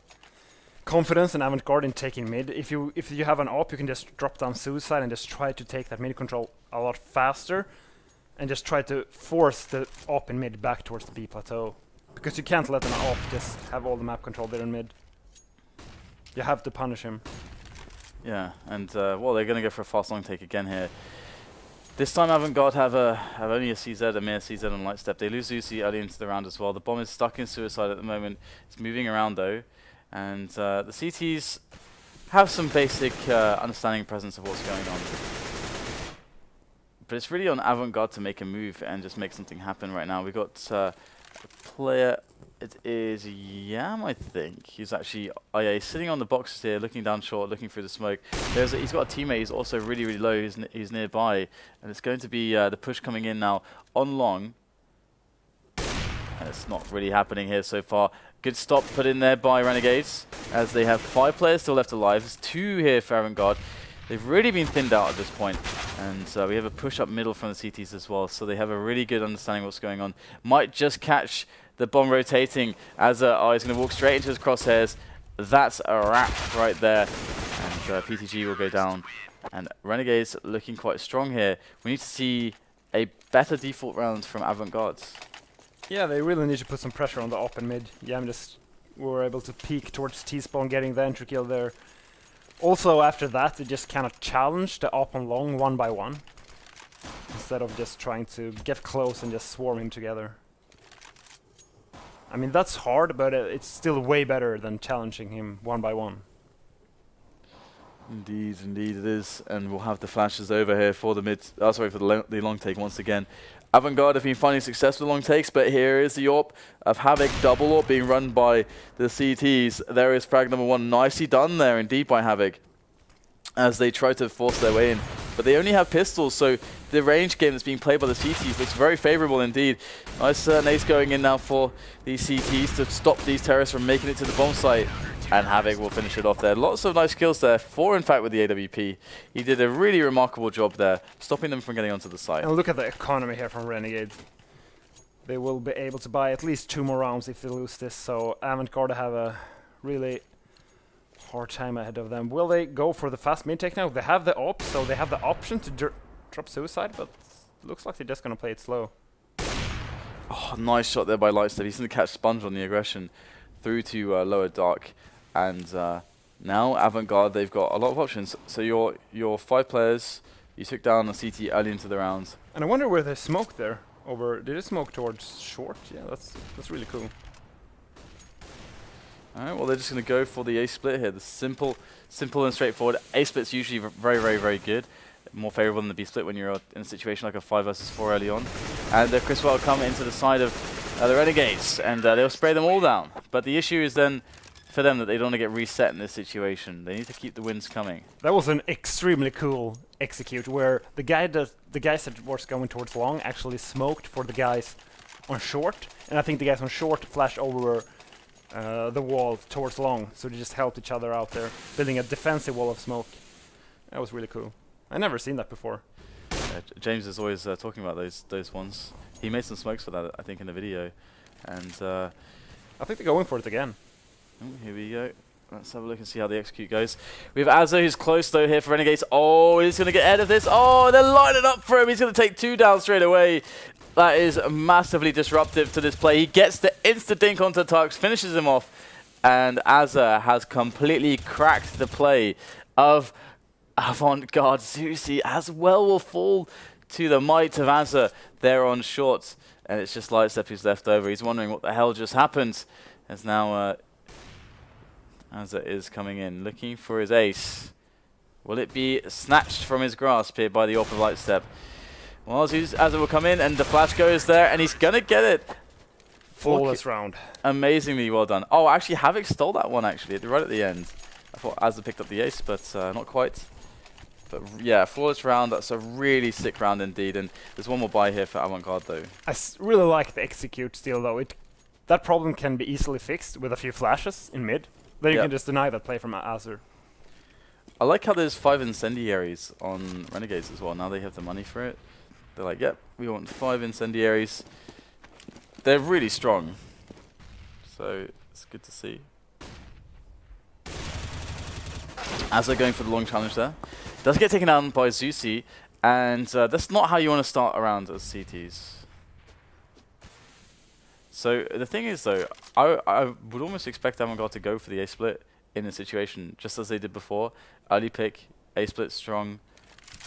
confidence in Avant Garde in taking mid. If you have an AWP, you can just drop down Suicide and just try to take that mid control a lot faster, and just try to force the AWP in mid back towards the B plateau, because you can't let an AWP just have all the map control there in mid. You have to punish him. Yeah, and well, they're going to go for a fast long take again here. This time Avant Garde have only a CZ, a mere CZ on Lightstep. They lose Uzi early into the round as well. The bomb is stuck in Suicide at the moment. It's moving around though. And the CTs have some basic understanding and presence of what's going on. But it's really on Avant Garde to make a move and just make something happen right now. We've got a player, it is Yam, I think. He's actually he's sitting on the boxes here, looking down short, looking through the smoke. He's got a teammate who's also really, really low, he's nearby. And it's going to be the push coming in now on long. And it's not really happening here so far. Good stop put in there by Renegades, as they have 5 players still left alive. There's 2 here for Avant Garde. They've really been thinned out at this point. And we have a push up middle from the CTs as well, so they have a really good understanding of what's going on. Might just catch the bomb rotating as he's going to walk straight into his crosshairs. That's a wrap right there. And PeetyG will go down. And Renegades looking quite strong here. We need to see a better default round from Avant Garde. Yeah, they really need to put some pressure on the AWP and mid. Yam just were able to peek towards T-spawn, getting the entry kill there. Also, after that, they just kind of challenged the AWP on long 1 by 1, instead of just trying to get close and just swarm him together. I mean, that's hard, but it's still way better than challenging him 1 by 1. Indeed, indeed it is. And we'll have the flashes over here for the for the long take once again. Avant Garde have been finding success with long takes, but here is the AWP of Havoc, double AWP being run by the CTs. There is frag number 1, nicely done there indeed by Havoc, as they try to force their way in. But they only have pistols, so the range game that's being played by the CTs looks very favorable indeed. Nice nades going in now for these CTs to stop these terrorists from making it to the bomb site. And Havoc will finish it off there. Lots of nice kills there. 4, in fact, with the AWP. He did a really remarkable job there, stopping them from getting onto the site. And look at the economy here from Renegades. They will be able to buy at least 2 more rounds if they lose this, so Avant Garde have a really hard time ahead of them. Will they go for the fast mid take now? They have the op, so they have the option to drop suicide, but looks like they're just gonna play it slow. Oh, nice shot there by Lightstep. He's going to catch SPUNJ on the aggression through to lower dark. And now Avant Garde, they've got a lot of options. So your 5 players, you took down a CT early into the round. And I wonder where they smoked there. Over, did it smoke towards short? Yeah, that's really cool. Alright, well they're just going to go for the A split here. The simple and straightforward. A split's usually very good. More favourable than the B split when you're in a situation like a 5 versus 4 early on. And Chrisoaow will come into the side of the Renegades, and they'll spray them all down. But the issue is then for them that they don't want to get reset in this situation. They need to keep the wins coming. That was an extremely cool execute where the guys that was going towards long actually smoked for the guys on short, and I think the guys on short flashed over the wall towards long, so they just helped each other out there, building a defensive wall of smoke. That was really cool. I never seen that before. James is always talking about those ones. He made some smokes for that, I think, in the video, and I think they're going for it again. Oh, here we go. Let's have a look and see how the execute goes. We have HaZ who's close though here for Renegades. Oh, he's going to get ahead of this. Oh, they're lining up for him. He's going to take 2 down straight away. That is massively disruptive to this play. He gets the insta-dink onto Tux, finishes him off, and HaZ has completely cracked the play of Avant Garde. Souvlis as well will fall to the might of HaZ there on short, and it's just Lightstep who's left over. He's wondering what the hell just happened, as now HaZ is coming in, looking for his ace. Will it be snatched from his grasp here by the AWP of Lightstep? Well, HaZ will come in, and the flash goes there, and he's going to get it. Flawless round. Amazingly well done. Oh, actually, Havoc stole that one, actually, right at the end. I thought HaZ picked up the ace, but not quite. But yeah, flawless round. That's a really sick round indeed, and there's one more buy here for Avant Garde, though. I really like the execute still, though. That problem can be easily fixed with a few flashes in mid. Then you can just deny that play from HaZ. I like how there's 5 incendiaries on Renegades as well. Now they have the money for it. They're like, yep, we want 5 incendiaries. They're really strong. So it's good to see. As they're going for the long challenge there. Does get taken down by Souvlis, and that's not how you want to start around as CTs. So the thing is, though, I would almost expect Avant Garde to go for the A-split in this situation, just as they did before. Early pick, A-split strong.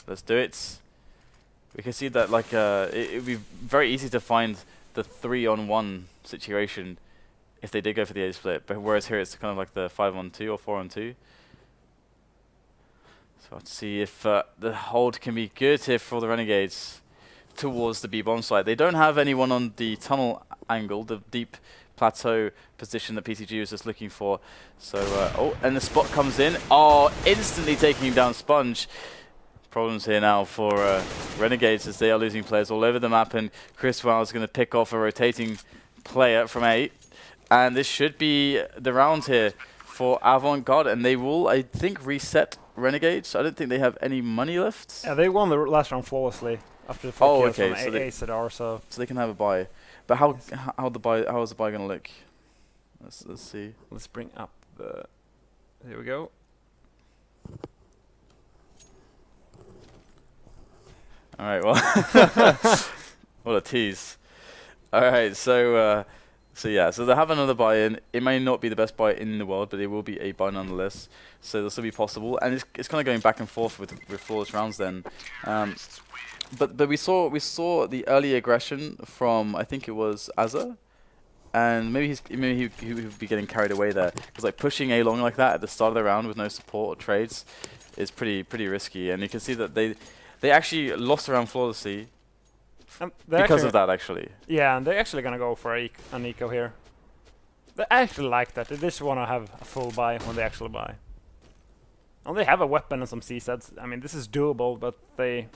Let's do it. We can see that like it would be very easy to find the 3-on-1 situation if they did go for the A-split, but whereas here it's kind of like the 5-on-2 or 4-on-2. So let's see if the hold can be good here for the Renegades towards the B-bomb site. They don't have anyone on the tunnel angle, the deep plateau position that PeetyG was just looking for. So, oh, and the spot comes in. Oh, instantly taking down SPUNJ. Problems here now for Renegades as they are losing players all over the map, and Chrisoaow is going to pick off a rotating player from A. And this should be the round here for Avant Garde, and they will, I think, reset Renegades. I don't think they have any money left. Yeah, they won the last round flawlessly after the 4 kills from A so they can have a buy. But how is the buy going to look? Let's see. Let's bring up the. Here we go. All right. Well, what a tease. All right. So yeah. So they have another buy-in. It may not be the best buy in the world, but it will be a buy nonetheless. So this will be possible, and it's kind of going back and forth with flawless rounds then. But we saw the early aggression from, I think it was HaZ, and maybe he would be getting carried away there, because like pushing A long like that at the start of the round with no support or trades is pretty risky, and you can see that they actually lost the round flawlessly because of that actually. Yeah, and they're actually gonna go for an eco here. They actually like that. They just want to have a full buy when they actually buy. And they have a weapon and some C-sets. I mean, this is doable, but they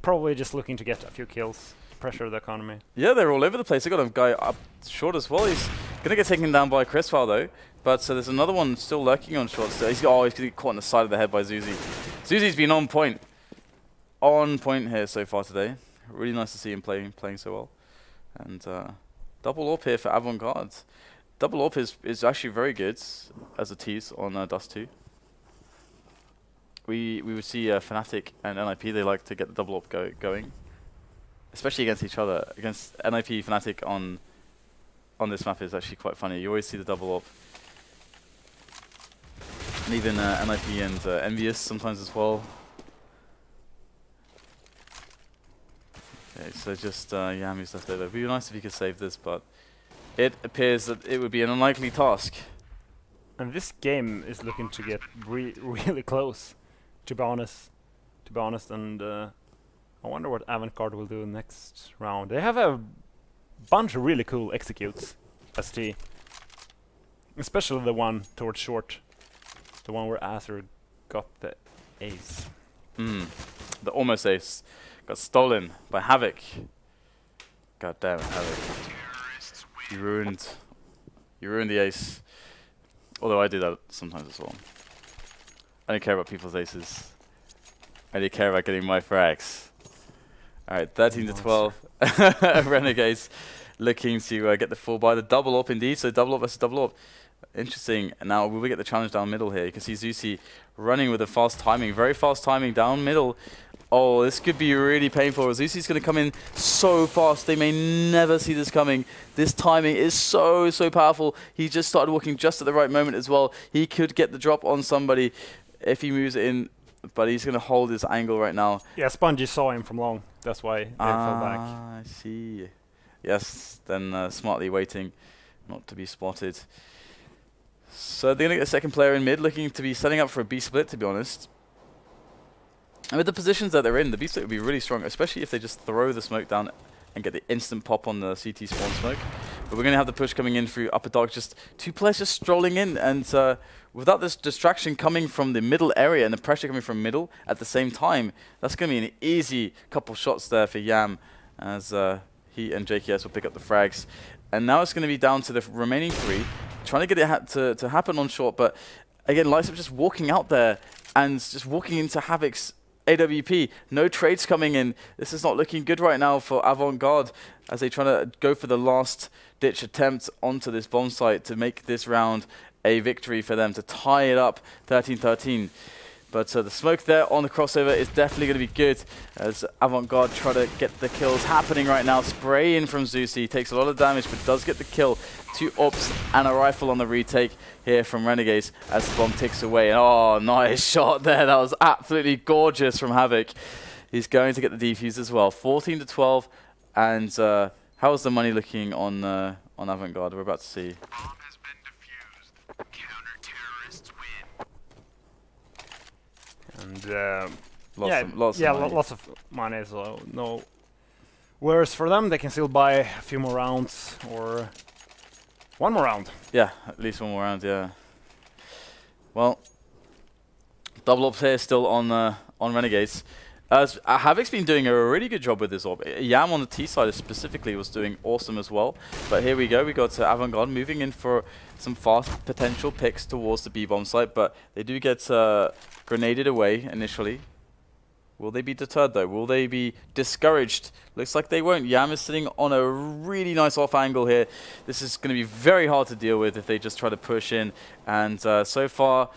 probably just looking to get a few kills to pressure the economy. Yeah, they're all over the place. They got a guy up short as well. Gonna get taken down by Chrisoaow though. But there's another one still lurking on short. So he's gonna get caught on the side of the head by Souvlis. Souvlis's been on point. On point here so far today. Really nice to see him playing so well. And double AWP here for Avant Garde. Double AWP is actually very good as a tease on Dust 2. We would see Fnatic and NIP, they like to get the double AWP going. Especially against each other. Against NIP, Fnatic on this map is actually quite funny. You always see the double AWP. And even NIP and Envious sometimes as well. Okay, so just Yami's left over. It would be nice if he could save this, but it appears that it would be an unlikely task. And this game is looking to get really close, to be honest. And I wonder what Avant Garde will do next round. They have a bunch of really cool executes, ST. Especially the one towards short. The one where Azur got the ace. The almost ace got stolen by Havoc. God damn it, Havoc. You ruined the ace. Although I do that sometimes as well. I don't care about people's aces. I only care about getting my frags. Alright, 13 to 12. Renegades looking to get the full buy. The double up indeed, so double up versus double up. Interesting. And now will we get the challenge down middle here? You can see Souvlis running with a fast timing, very fast timing down middle. Oh, this could be really painful. Souvlis going to come in so fast. They may never see this coming. This timing is so powerful. He just started walking just at the right moment as well. He could get the drop on somebody if he moves it in, but he's going to hold his angle right now. Yeah, SPUNJ saw him from long. That's why they fell back. I see. Yes, then smartly waiting not to be spotted. So they're going to get a second player in mid, looking to be setting up for a B split, to be honest. And with the positions that they're in, the B split would be really strong, especially if they just throw the smoke down and get the instant pop on the CT spawn smoke. But we're going to have the push coming in through upper dark, just two players just strolling in, and without this distraction coming from the middle area and the pressure coming from middle at the same time, that's going to be an easy couple shots there for Yam, as he and JKS will pick up the frags. And now it's going to be down to the remaining three, trying to get it to happen on short, but again, Lightstep just walking out there and just walking into Havoc's AWP. No trades coming in. This is not looking good right now for Avant Garde as they try to go for the last ditch attempt onto this bomb site to make this round a victory for them, to tie it up 13-13. But the smoke there on the crossover is definitely going to be good as Avant Garde try to get the kills happening right now. Spray in from Souvlis, takes a lot of damage but does get the kill. 2 ops and a rifle on the retake here from Renegades as the bomb ticks away. And oh, nice shot there. That was absolutely gorgeous from Havoc. He's going to get the defuse as well. 14 to 12. And how's the money looking on Avant Garde? We're about to see. And lots of money, so no worse for them. They can still buy a few more rounds or one more round. Yeah, at least one more round, yeah. Well, double ups here still on Renegades. Havoc's been doing a really good job with this orb. Yam on the T side specifically was doing awesome as well. But here we go, we got Avant Garde moving in for some fast potential picks towards the B-bomb site, but they do get grenaded away initially. Will they be deterred though? Will they be discouraged? Looks like they won't. Yam is sitting on a really nice off angle here. This is going to be very hard to deal with if they just try to push in. And so far,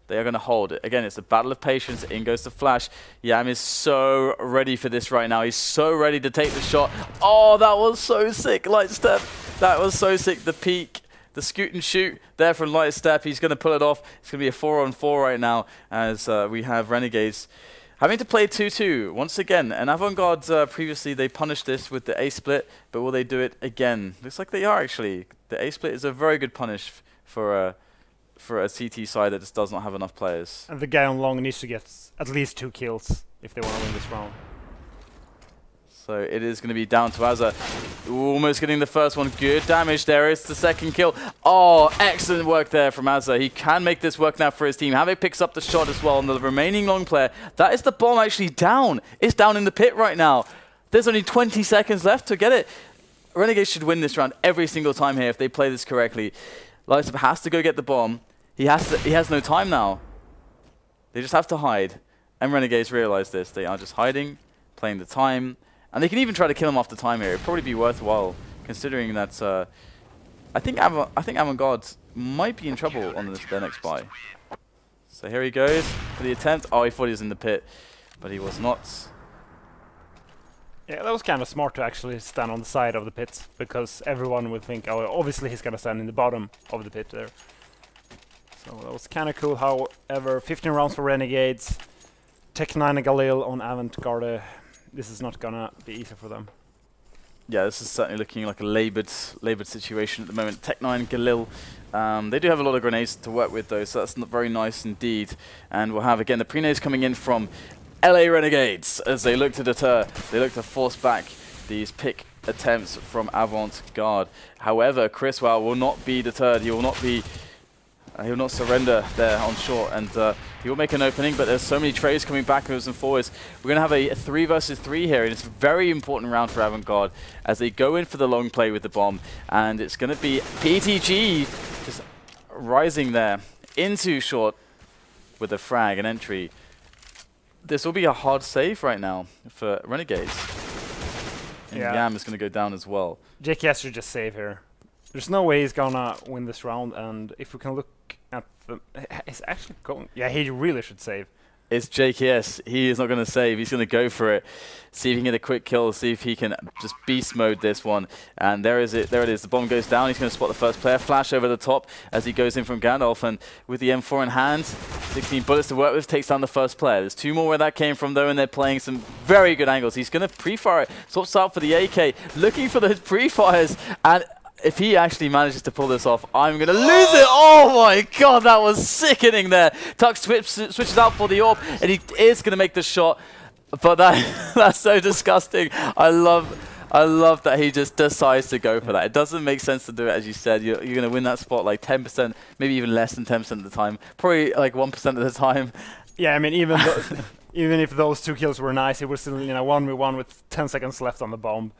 they are going to hold it. Again, it's a battle of patience. In goes the flash. Yam is so ready for this right now. He's so ready to take the shot. Oh, that was so sick, Lightstep. That was so sick. The peak, the scoot and shoot there from Lightstep. He's going to pull it off. It's going to be a 4-on-4 right now as we have Renegades having to play 2-2 once again. And Avant Garde, previously, they punished this with the A-split, but will they do it again? Looks like they are, actually. The A-split is a very good punish for a CT side that just does not have enough players. And the guy on long needs to get at least 2 kills if they want to win this round. So it is going to be down to HaZ. Almost getting the first one. Good damage there. It's the second kill. Oh, excellent work there from HaZ. He can make this work now for his team. Havoc picks up the shot as well on the remaining long player. That is the bomb actually down. It's down in the pit right now. There's only 20 seconds left to get it. Renegades should win this round every single time here if they play this correctly. Lightstep has to go get the bomb. He has no time now. They just have to hide. And Renegades realize this. They are just hiding, playing the time. And they can even try to kill him off the time here. It'd probably be worthwhile, considering that I think Avant Garde might be in trouble on their next buy. So here he goes for the attempt. Oh, he thought he was in the pit, but he was not. Yeah, that was kind of smart to actually stand on the side of the pit, because everyone would think, oh, obviously he's going to stand in the bottom of the pit there. So that was kind of cool. However, 15 rounds for Renegades. Tech9 and Galil on Avant Garde. This is not going to be easy for them. Yeah, this is certainly looking like a laboured situation at the moment. Tech9, Galil, they do have a lot of grenades to work with though, so that's not very nice indeed. And we'll have again the pre-nades coming in from LA Renegades as they look to deter, they look to force back these pick attempts from Avant Garde. However, Chrisoaow will not be deterred. He will not surrender there on short, and he will make an opening, but there's so many trades coming backwards and forwards. We're going to have a 3 versus 3 here, and it's a very important round for Avant Garde as they go in for the long play with the bomb, and it's going to be PeetyG just rising there into short with a frag, an entry. This will be a hard save right now for Renegades. And Yam is going to go down as well. JKS should just save here. There's no way he's gonna win this round, and if we can look at the... He's actually going... Yeah, he really should save. It's JKS. He is not going to save. He's going to go for it. See if he can get a quick kill. See if he can just beast mode this one. And there is it. There it is. The bomb goes down. He's going to spot the first player. Flash over the top as he goes in from Gandalf. And with the M4 in hand, 16 bullets to work with, takes down the first player. There's 2 more where that came from, though, and they're playing some very good angles. He's going to pre-fire it. Swaps out for the AK. Looking for those pre-fires. And if he actually manages to pull this off, I'm going to lose it. Oh my god, that was sickening there. Tuck switches out for the AWP, and he is going to make the shot. But that's so disgusting. I love that he just decides to go for that. It doesn't make sense to do it, as you said. You're going to win that spot like 10%, maybe even less than 10% of the time. Probably like 1% of the time. Yeah, I mean, even if those 2 kills were nice, it was still 1v1 with 10 seconds left on the bomb.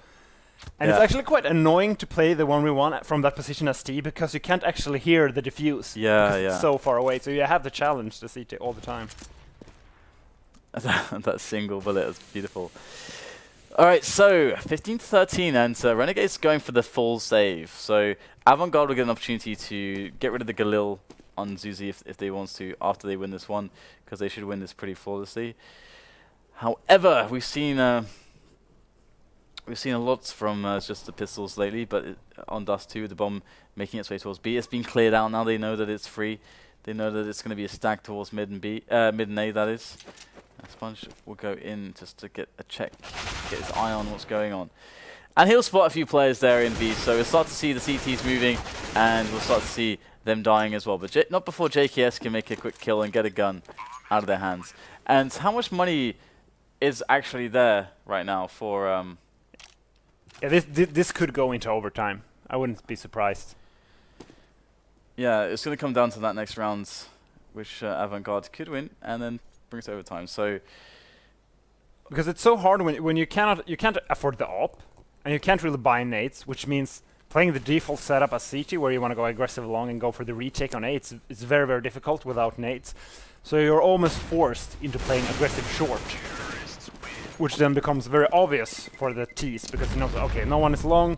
And it's actually quite annoying to play the 1v1 from that position as T, because you can't actually hear the diffuse. Yeah, it's so far away, so you have to challenge the CT all the time. That single bullet is beautiful. Alright, so 15-13, and Renegades going for the full save. So Avant Garde will get an opportunity to get rid of the Galil on Zuzi if they want to after they win this one, because they should win this pretty flawlessly. However, we've seen a lot from just the pistols lately, but on Dust 2, the bomb making its way towards B. It's been cleared out now. They know that it's free. They know that it's going to be a stack towards mid and B, mid and A, that is. SPUNJ will go in just to get a check, get his eye on what's going on. And he'll spot a few players there in B, so we'll start to see the CTs moving, and we'll start to see them dying as well. But not before JKS can make a quick kill and get a gun out of their hands. And how much money is actually there right now for... Yeah, this could go into overtime. I wouldn't be surprised. Yeah, it's going to come down to that next round, which Avant Garde could win, and then bring it to overtime. So, because it's so hard when you can't afford the AWP, and you can't really buy nades, which means playing the default setup as CT, where you want to go aggressive long and go for the retake on A, it's very, very difficult without nades. So you're almost forced into playing aggressive short, which then becomes very obvious for the Ts, because you know, okay, no one is long,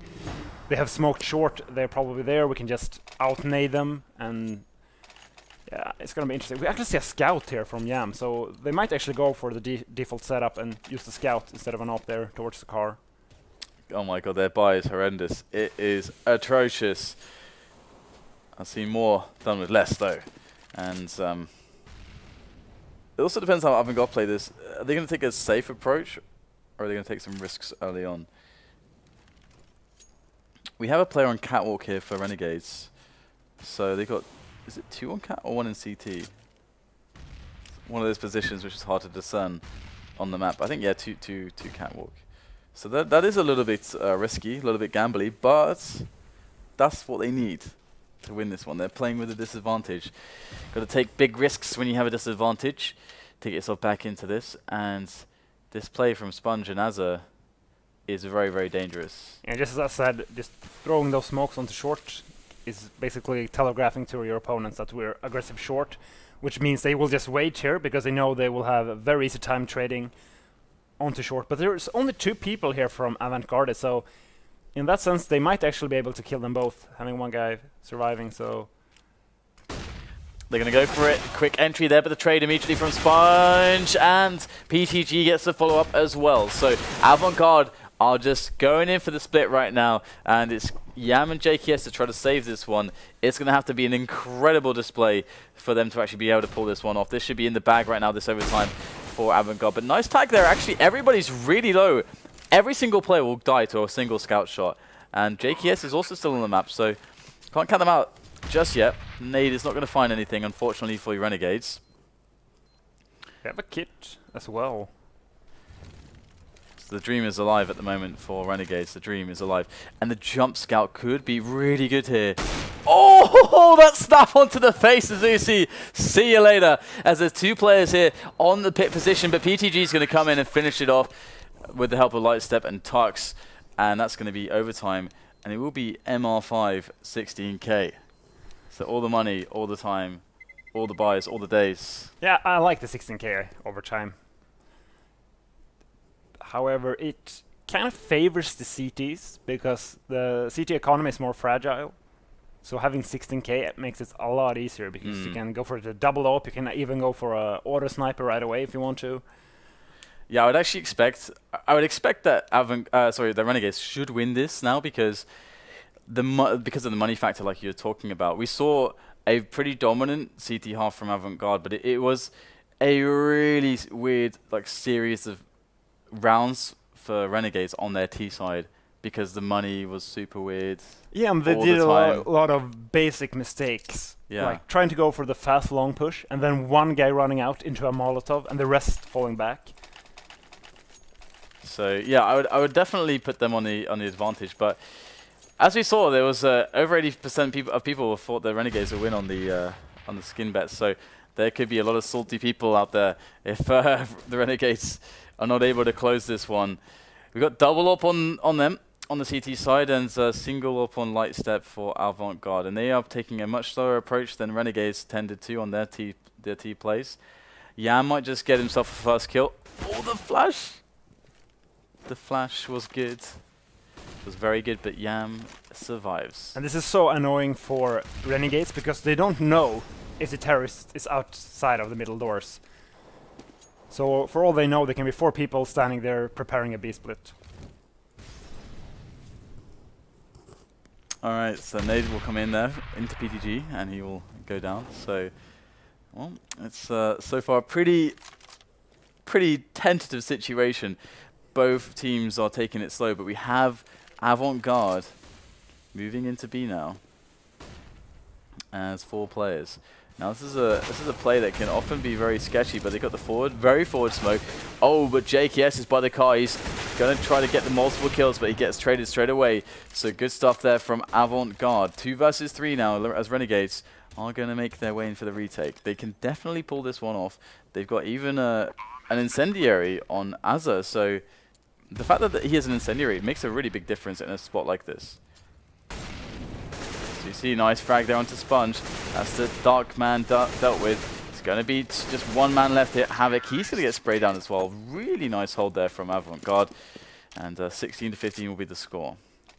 they have smoked short, they're probably there, we can just out-nade them, and yeah, it's gonna be interesting. We actually see a scout here from Yam, so they might actually go for the default setup and use the scout instead of an AWP there towards the car. Oh my god, their buy is horrendous. It is atrocious. I've seen more done with less though, and it also depends how Avant Garde play this. Are they going to take a safe approach, or are they going to take some risks early on? We have a player on Catwalk here for Renegades. So they got, is it 2 on Cat or 1 in CT? One of those positions which is hard to discern on the map. I think, yeah, two Catwalk. So that is a little bit risky, a little bit gambly, but that's what they need to win this one. They're playing with a disadvantage. Got to take big risks when you have a disadvantage to get yourself back into this. And this play from SPUNJ and HaZ is very, very dangerous. And just as I said, just throwing those smokes onto short is basically telegraphing to your opponents that we're aggressive short, which means they will just wait here because they know they will have a very easy time trading onto short. But there's only 2 people here from Avant Garde, so in that sense they might actually be able to kill them both, having one guy surviving, so... They're going to go for it. Quick entry there, but the trade immediately from SPUNJ, and PeetyG gets the follow-up as well. So Avant Garde are just going in for the split right now, and it's Yaman and JKS to try to save this one. It's going to have to be an incredible display for them to actually be able to pull this one off. This should be in the bag right now, this overtime for Avant Garde. But nice tag there. Actually, everybody's really low. Every single player will die to a single scout shot. And JKS is also still on the map, so can't count them out just yet. Nade is not going to find anything, unfortunately, for your Renegades. They have a kit as well. So the dream is alive at the moment for Renegades. The dream is alive. And the jump scout could be really good here. Oh, that snap onto the face of Zusi. See you later. As there's 2 players here on the pit position, but PeetyG is going to come in and finish it off with the help of Lightstep and Tux. And that's going to be overtime. And it will be MR5 16k. So all the money, all the time, all the buys, all the days. Yeah, I like the 16k overtime. However, it kind of favors the CTs because the CT economy is more fragile. So having 16k makes it a lot easier because you can go for the double op, you can even go for a auto sniper right away if you want to. Yeah, I would actually expect that the Renegades should win this now because because of the money factor like you're talking about. We saw a pretty dominant CT half from Avant Garde, but it was a really weird series of rounds for Renegades on their T side because the money was super weird. Yeah, and they did a lot of basic mistakes. Yeah. Like trying to go for the fast long push and then one guy running out into a Molotov and the rest falling back. So yeah, I would definitely put them on the advantage, but as we saw, there was over 80% of people thought the Renegades would win on the skin bets. So there could be a lot of salty people out there if the Renegades are not able to close this one. We got double up on them on the CT side and single up on Lightstep for Avant Garde, and they are taking a much slower approach than Renegades tended to on their T plays. Yam might just get himself a first kill. Oh, the flash! The flash was good. Was very good, but Yam survives. And this is so annoying for Renegades because they don't know if the terrorist is outside of the middle doors. So for all they know, there can be 4 people standing there preparing a B-split. Alright, so Nade will come in there into PeetyG and he will go down. So, well, it's so far a pretty tentative situation. Both teams are taking it slow, but we have Avant Garde moving into B now as 4 players. Now this is a play that can often be very sketchy, but they got the very forward smoke. Oh, but JKS is by the car. He's gonna try to get the multiple kills, but he gets traded straight away. So good stuff there from Avant Garde. 2 versus 3 now as Renegades are gonna make their way in for the retake. They can definitely pull this one off. They've got even an incendiary on HaZ, so the fact that he has an incendiary makes a really big difference in a spot like this. So you see, nice frag there onto SPUNJ. That's the Dark Man dealt with. It's going to be just 1 man left here. Havoc, he's going to get sprayed down as well. Really nice hold there from Avant Garde. And 16 to 15 will be the score.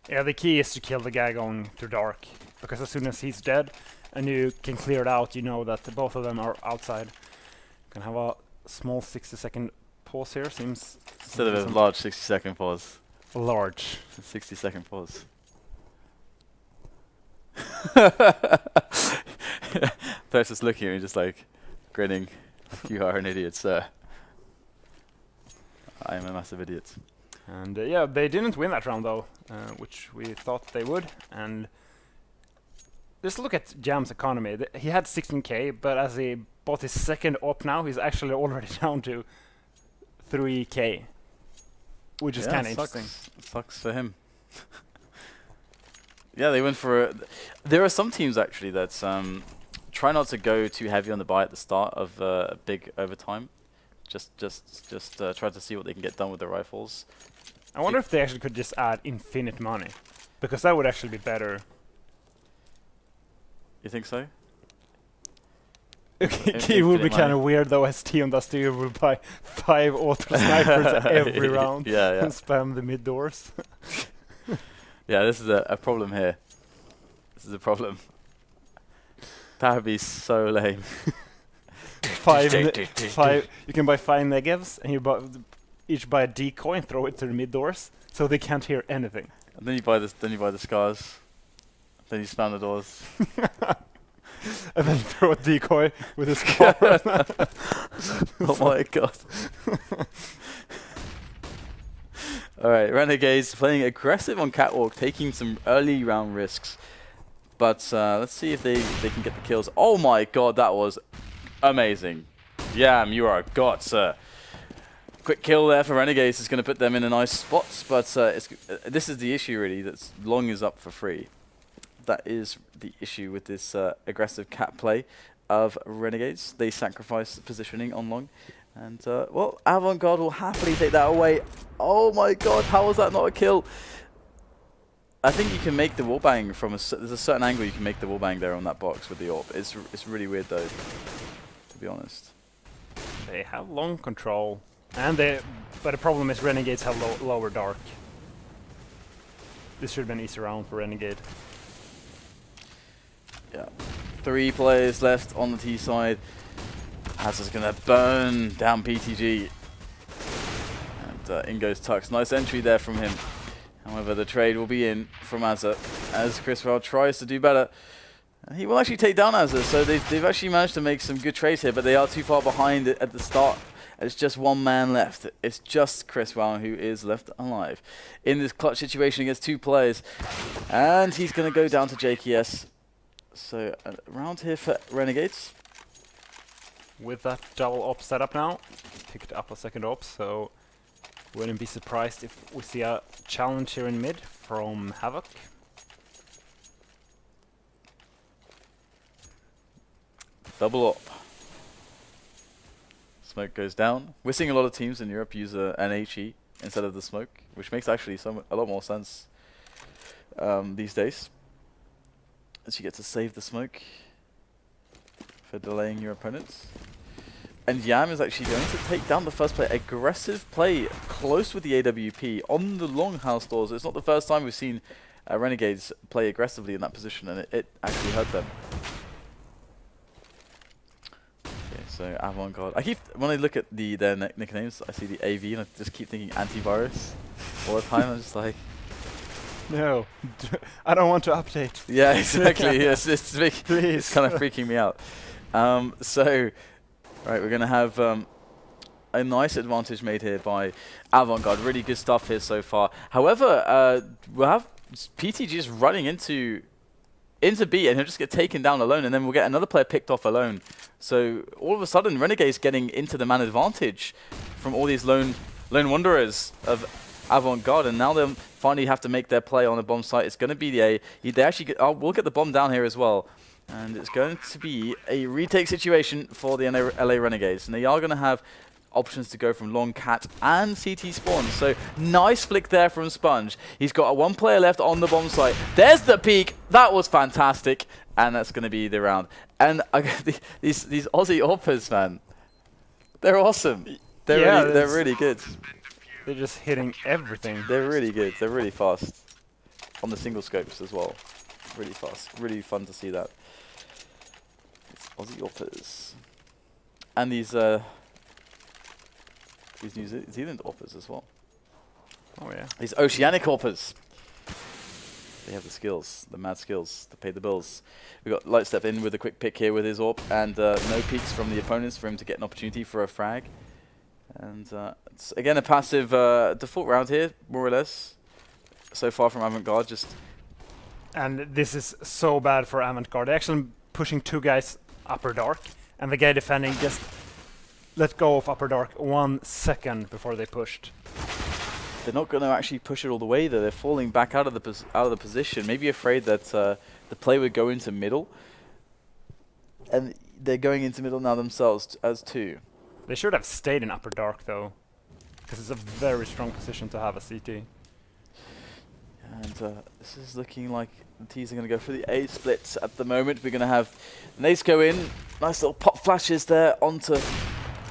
Yeah, the key is to kill the guy going through dark. Because as soon as he's dead and you can clear it out, you know that both of them are outside. You can have a small 60-second pause here. Seems instead of a large 60-second pause. Large. 60-second pause. They're just looking at me, just like grinning. You are an idiot, sir. I am a massive idiot. And yeah, they didn't win that round though, which we thought they would. And just look at Jam's economy. He had 16k, but as he bought his second op now, he's actually already down to 3k, which is kind of interesting. Sucks for him. Yeah, they went for there are some teams actually that try not to go too heavy on the buy at the start of a big overtime. Just try to see what they can get done with their rifles. I wonder if they actually could just add infinite money, because that would actually be better. You think so? It would be kind of weird though, as Team SoloMid would buy 5 auto snipers every round and spam the mid doors. Yeah, this is a problem here. This is a problem. That would be so lame. 5. You can buy 5 negatives, and you each buy a decoy and throw it to the mid doors, so they can't hear anything. And then you buy this. Then you buy the scars. Then you spam the doors. And then throw a decoy with a scar. Oh my god. Alright, Renegades playing aggressive on Catwalk, taking some early round risks. But let's see if they can get the kills. Oh my god, that was amazing. Yam, you are a god, sir. Quick kill there for Renegades is going to put them in a nice spot. But this is the issue, really, that Long is up for free. That is the issue with this aggressive cat play of Renegades. They sacrifice positioning on Long. And, well, Avant Garde will happily take that away. Oh my god, how was that not a kill? I think you can make the wallbang from there's a certain angle you can make the wallbang there on that box with the AWP. It's really weird, though, to be honest. They have Long control. But the problem is Renegades have lower dark. This should have been an easy round for Renegade. Yeah, 3 players left on the T side. HaZ is going to burn down PeetyG. And in goes Tux. Nice entry there from him. However, the trade will be in from HaZ as Chrisoaow tries to do better. He will actually take down HaZ, so they've actually managed to make some good trades here, but they are too far behind at the start. It's just 1 man left. It's just Chrisoaow who is left alive in this clutch situation against 2 players. And he's going to go down to JKS. So, round here for Renegades. With that double op setup now, picked up a second op, so wouldn't be surprised if we see a challenge here in mid from Havoc. Double op. Smoke goes down. We're seeing a lot of teams in Europe use an HE instead of the smoke, which makes actually a lot more sense these days. As you get to save the smoke for delaying your opponents. And Yam is actually going to take down the first play. Aggressive play close with the AWP on the long house doors. It's not the first time we've seen Renegades play aggressively in that position, and it actually hurt them. Okay, so Avant Garde. When I look at their nicknames, I see the AV and I just keep thinking antivirus all the time. I'm just like, no, I don't want to update. Yeah, exactly. Yes, it's kind of freaking me out. So, right, we're going to have a nice advantage made here by Avant Garde. Really good stuff here so far. However, we'll have PeetyG just running into B, and he'll just get taken down alone, and then we'll get another player picked off alone. So all of a sudden, Renegades getting into the man advantage from all these lone wanderers of Avant Garde, and now they'll finally have to make their play on the bomb site. It's going to be the A. They actually we'll get the bomb down here as well. And it's going to be a retake situation for the LA Renegades. And they are going to have options to go from long cat and CT spawn. So nice flick there from SPUNJ. He's got 1 player left on the bomb site. There's the peak. That was fantastic. And that's going to be the round. And these Aussie Orpers, man, they're awesome. They're really good. They're just hitting everything. They're really good. They're really fast on the single scopes as well. Really fast. Really fun to see that. It's Aussie Orpers. And these New Zealand Orpers as well. Oh yeah. These Oceanic Orpers. They have the skills, the mad skills to pay the bills. We've got Lightstep in with a quick pick here with his AWP, and no peeks from the opponents for him to get an opportunity for a frag. And it's again a passive default round here, more or less. So far from Avant Garde, just. And this is so bad for Avant Garde. They're actually pushing 2 guys upper dark, and the guy defending just let go of upper dark 1 second before they pushed. They're not going to actually push it all the way though. They're falling back out of the position, maybe afraid that the play would go into middle. And they're going into middle now themselves as 2. They should have stayed in upper dark though, because it's a very strong position to have a CT. And this is looking like the T's are going to go for the A splits at the moment. We're going to have Nace go in. Nice little pop flashes there onto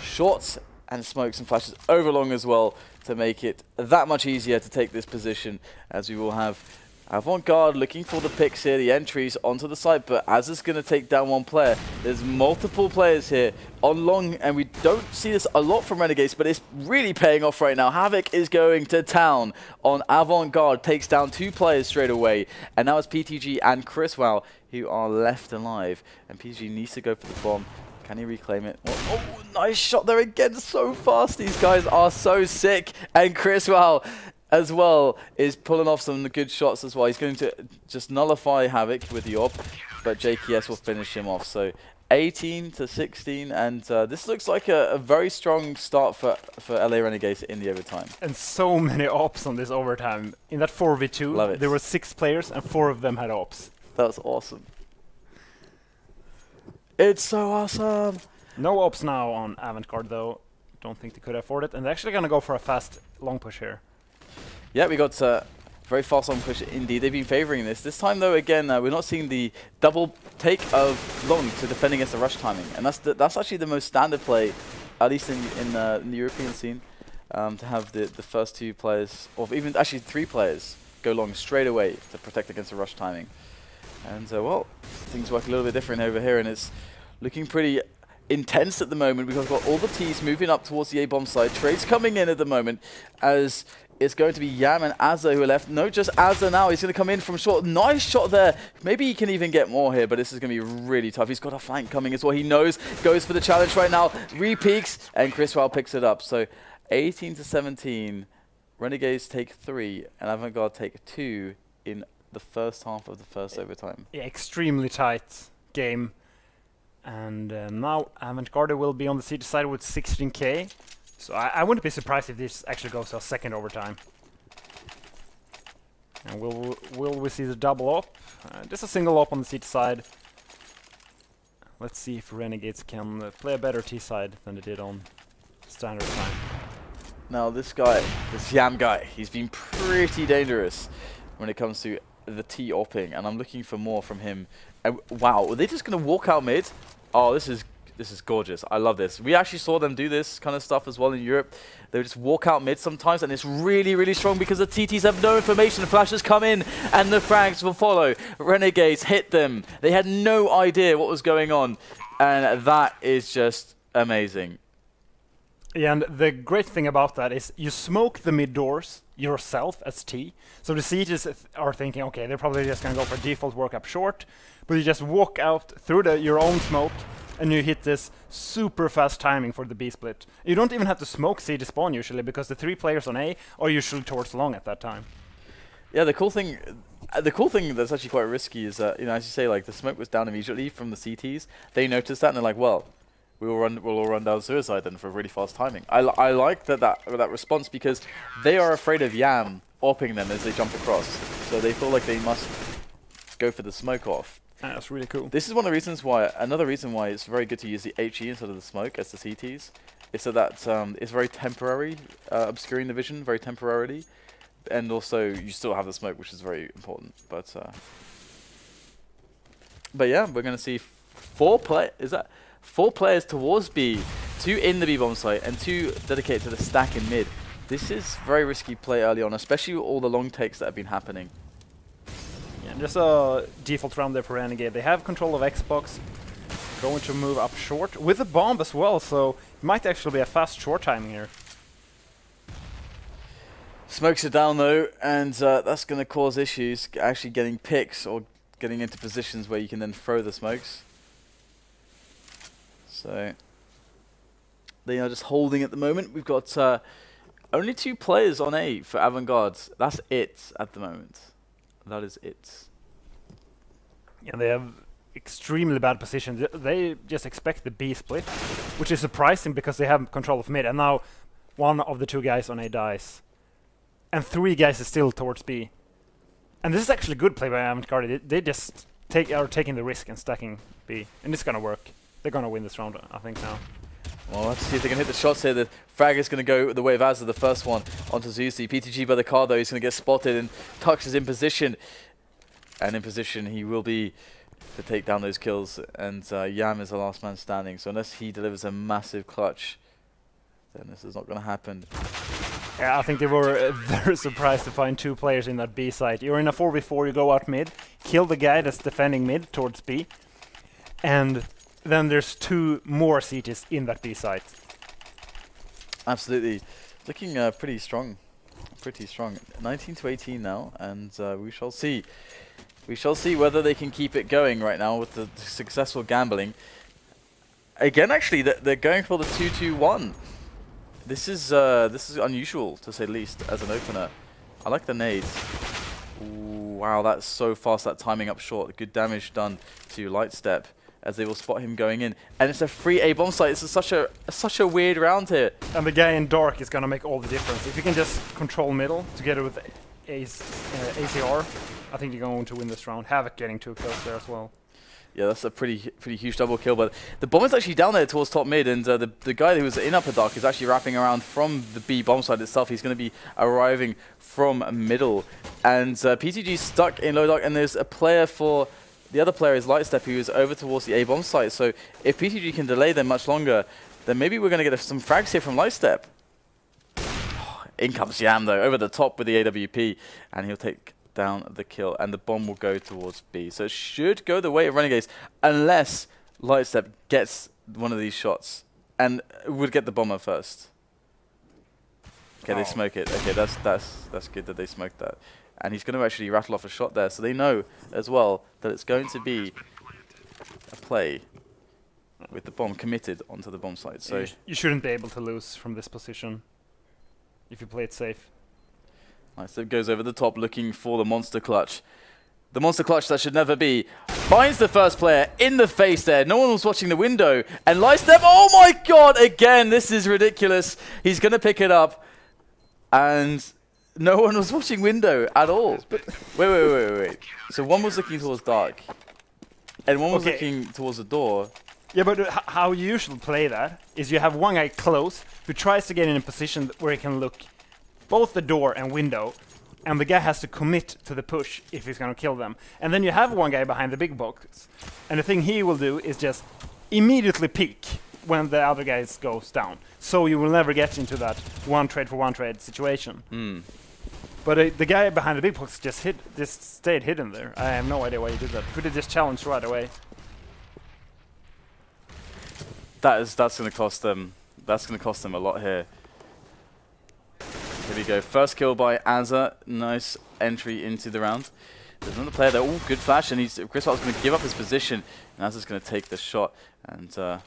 shorts and smokes and flashes over long as well to make it that much easier to take this position, as we will have Avant Garde looking for the picks here, the entries onto the site, but as it's going to take down one player, there's multiple players here on long, and we don't see this a lot from Renegades, but it's really paying off right now. Havoc is going to town on Avant Garde, takes down 2 players straight away, and now it's PeetyG and Chrisoaow who are left alive, and PeetyG needs to go for the bomb. Can he reclaim it? Oh, nice shot there again, so fast. These guys are so sick, and Chrisoaow as well is pulling off some good shots as well. He's going to just nullify Havoc with the AWP, but JKS will finish him off. So 18 to 16, and this looks like a very strong start for LA Renegades in the overtime. And so many ops on this overtime. In that 4v2, there were 6 players and 4 of them had ops. That was awesome. It's so awesome. No ops now on Avant Garde though. Don't think they could afford it, and they're actually going to go for a fast long push here. Yeah, we got very fast on push indeed. They've been favoring this. This time though, again, we're not seeing the double take of long to defend against the rush timing, and that's actually the most standard play, at least in the European scene, to have the first 2 players, or even actually 3 players, go long straight away to protect against the rush timing. And well, things work a little bit different over here, and it's looking pretty intense at the moment because we've got all the T's moving up towards the A-bomb side. Trades coming in at the moment as it's going to be Yaman and HaZ who are left. No, just HaZ now. He's going to come in from short. Nice shot there. Maybe he can even get more here, but this is going to be really tough. He's got a flank coming as well. He knows. Goes for the challenge right now. Re-peaks, and Chrisoaow picks it up. So 18 to 17. Renegades take 3, and Avant Garde take 2 in the first half of the first overtime. Yeah, extremely tight game. And now Avant Garde will be on the CT side with 16k. So I wouldn't be surprised if this actually goes to a second overtime. And will we see the double up? Just a single up on the CT side. Let's see if Renegades can play a better T side than they did on standard time. Now this guy, this Yam guy, he's been pretty dangerous when it comes to the T opping, and I'm looking for more from him. Wow, are they just going to walk out mid? Oh, this is gorgeous. I love this. We actually saw them do this kind of stuff as well in Europe. They would just walk out mid sometimes, and it's really, really strong because the TTs have no information. Flashes come in, and the frags will follow. Renegades hit them. They had no idea what was going on, and that is just amazing. Yeah, and the great thing about that is you smoke the mid doors yourself as T. So the CTs are thinking, okay, they're probably just going to go for default work up short, but you just walk out through your own smoke, and you hit this super fast timing for the B split. You don't even have to smoke CT spawn usually, because the 3 players on A are usually towards long at that time. Yeah, the cool thing that's actually quite risky is that, you know, as you say, like the smoke was down immediately from the CTs. They noticed that and they're like, well, we'll all run down suicide then for really fast timing. I like that response because they are afraid of Yam opping them as they jump across, so they feel like they must go for the smoke off. That's really cool. This is one of the reasons why, another reason why it's very good to use the HE instead of the smoke as the CTs, is so that it's very temporary, obscuring the vision very temporarily, and also you still have the smoke, which is very important. But yeah, we're going to see 4 players towards B, 2 in the B bomb site, and 2 dedicated to the stack in mid. This is very risky play early on, especially with all the long takes that have been happening. Yeah, just a default round there for Renegade. They have control of Xbox, going to move up short with a bomb as well, so it might actually be a fast short timing here. Smokes it down though, and that's going to cause issues actually getting picks or getting into positions where you can then throw the smokes. So they are just holding at the moment. We've got only 2 players on A for Avant Garde. That's it at the moment. That is it. Yeah, they have extremely bad positions. They just expect the B split, which is surprising because they have control of mid. And now 1 of the 2 guys on A dies. And 3 guys is still towards B. And this is actually good play by Avant Garde. They just are taking the risk and stacking B. And it's going to work. They're going to win this round, I think, now. Well, we'll have to see if they can hit the shots here. The frag is going to go the way of HaZ, the first one onto Souvlis. PeetyG by the car though, he's going to get spotted, and Tux is in position. And in position he will be to take down those kills, and Yam is the last man standing. So unless he delivers a massive clutch, then this is not going to happen. Yeah, I think they were very surprised to find 2 players in that B site. You're in a 4v4, you go out mid, kill the guy that's defending mid towards B, and then there's 2 more CTs in that B site. Absolutely. Looking pretty strong. Pretty strong. 19 to 18 now, and we shall see. We shall see whether they can keep it going right now with the successful gambling. Again, actually, they're going for the 2-2-1. This is unusual, to say the least, as an opener. I like the nades. Ooh, wow, that's so fast, that timing up short. Good damage done to Lightstep, as they will spot him going in. And it's a free A bomb site. This is such a weird round here. And the guy in dark is going to make all the difference. If you can just control middle together with ACR, I think you're going to win this round. Havoc getting 2 kills there as well. Yeah, that's a pretty huge double kill, but the bomb is actually down there towards top mid, and the guy who was in upper dark is actually wrapping around from the B bomb side itself. He's going to be arriving from middle, and PeetyG stuck in low dark, and there's a player for the other player is Lightstep, who is over towards the A bomb site. So if PeetyG can delay them much longer, then maybe we're going to get some frags here from Lightstep. In comes Yam though, over the top with the AWP, and he'll take down the kill, and the bomb will go towards B. So it should go the way of Renegades, unless Lightstep gets one of these shots, and would get the bomber first. Okay, they smoke it. Okay, that's good that they smoked that. And he's going to actually rattle off a shot there, so they know as well that it's going to be a play with the bomb committed onto the bomb site. So you shouldn't be able to lose from this position if you play it safe. Lightstep goes over the top looking for the monster clutch. The monster clutch that should never be. Finds the first player in the face there. No one was watching the window. And Lightstep, oh my god, again, this is ridiculous. He's going to pick it up. And no one was watching window at all. But wait. So one was looking towards dark. And one was looking towards the door. Yeah, but how you usually play that is you have one guy close who tries to get in a position where he can look both the door and window, and the guy has to commit to the push if he's going to kill them. And then you have one guy behind the big box, and the thing he will do is just immediately peek when the other guy goes down. So you will never get into that one trade for one trade situation. But the guy behind the big box just stayed hidden there. I have no idea why he did that. Could have just challenged right away. That's going to cost them. That's going to cost them a lot here. Here we go. First kill by HaZ. Nice entry into the round. There's another player there. Oh, good flash, and Chrisoaow is going to give up his position, and HaZ is going to take the shot. And well,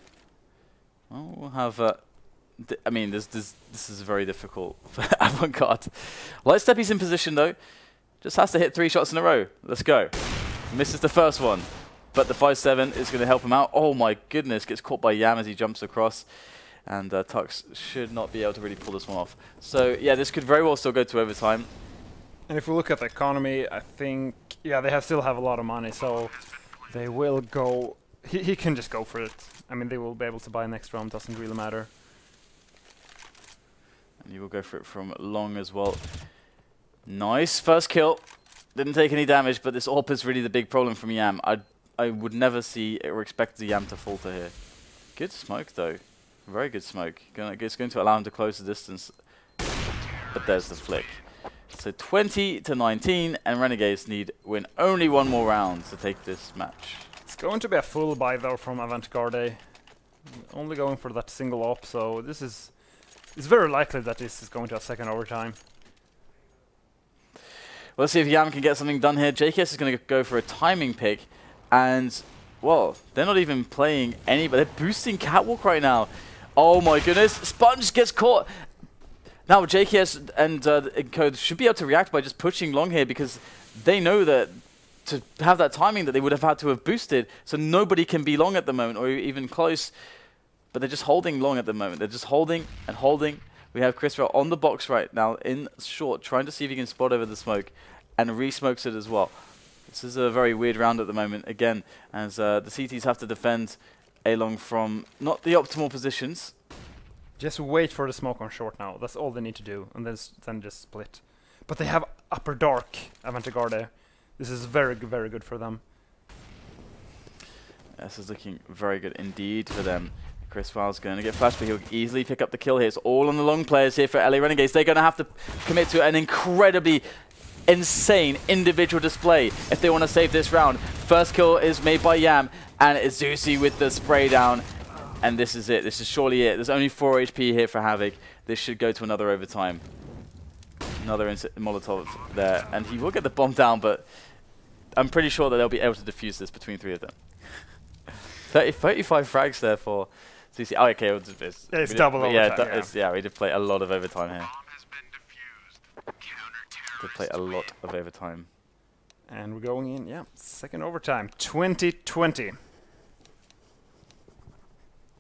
we'll have. I mean, this is very difficult for Avant Garde. Lightstep is in position though. Just has to hit 3 shots in a row. Let's go. Misses the first one, but the 5-7 is going to help him out. Oh my goodness! Gets caught by Yam as he jumps across. And Tux should not be able to really pull this one off. So yeah, this could very well still go to overtime. And if we look at the economy, I think, yeah, they still have a lot of money, so they will go. He can just go for it. I mean, they will be able to buy next round. Doesn't really matter. And he will go for it from long as well. Nice first kill. Didn't take any damage, but this AWP is really the big problem from Yam. I would never see or expect the Yam to falter here. Good smoke though. Very good smoke. It's going to allow him to close the distance. But there's the flick. So 20 to 19, and Renegades need win only one more round to take this match. It's going to be a full buy though from Avant Garde. Only going for that single op, so it's very likely that this is going to a second overtime. Well, let's see if Yam can get something done here. JKS is going to go for a timing pick, and well, they're not even playing any, but they're boosting Catwalk right now. Oh my goodness, SPUNJ gets caught. Now JKS and Encode should be able to react by just pushing long here, because they know that to have that timing that they would have had to have boosted, so nobody can be long at the moment, or even close. But they're just holding long at the moment. They're just holding and holding. We have Chrisoaow on the box right now in short, trying to see if he can spot over the smoke, and re-smokes it as well. This is a very weird round at the moment, again, as the CTs have to defend A-long from not the optimal positions, Just wait for the smoke on short now. That's all they need to do, and then just split. But they have upper dark Avant Garde. This is very good for them. This is looking very good indeed for them. Chrisoaw's going to get flashed, but he'll easily pick up the kill here. It's all on the long players here for LA Renegades. They're going to have to commit to an incredibly insane individual display if they want to save this round. First kill is made by Yam, and it's Zusi with the spray down. And this is it. This is surely it. There's only 4 HP here for Havoc. This should go to another overtime. Another Molotov there. And he will get the bomb down, but I'm pretty sure that they'll be able to defuse this between 3 of them. 35 frags there for Zusi. Oh, okay. It's double overtime. Yeah, we did play a lot of overtime here. Did play a lot of overtime. And we're going in, yeah, second overtime. 2020.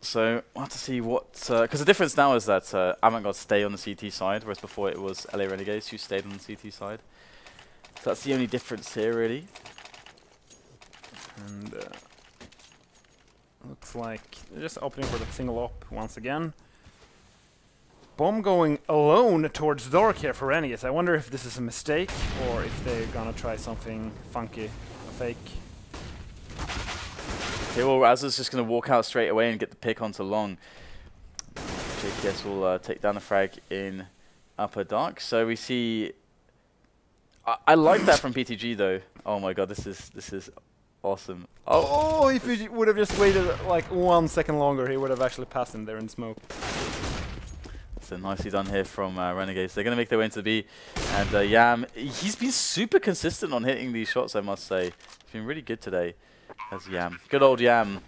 So we'll have to see what, because the difference now is that Avant Garde stay on the CT side, whereas before it was LA Renegades who stayed on the CT side. So that's the only difference here, really. And looks like they're just opening for the single op once again. Bomb going alone towards dark here for Renegades. I wonder if this is a mistake or if they're gonna try something funky, a fake. Okay, well, Raz's just going to walk out straight away and get the pick onto long. JKS will take down the frag in upper dark. So we see... I like that from PeetyG though. Oh my god, this is awesome. Oh, if he would have just waited like 1 second longer, he would have actually passed him there in smoke. So nicely done here from Renegades. They're going to make their way into the B. And Yam, he's been super consistent on hitting these shots, I must say. He's been really good today. As Yam. Good old Yam.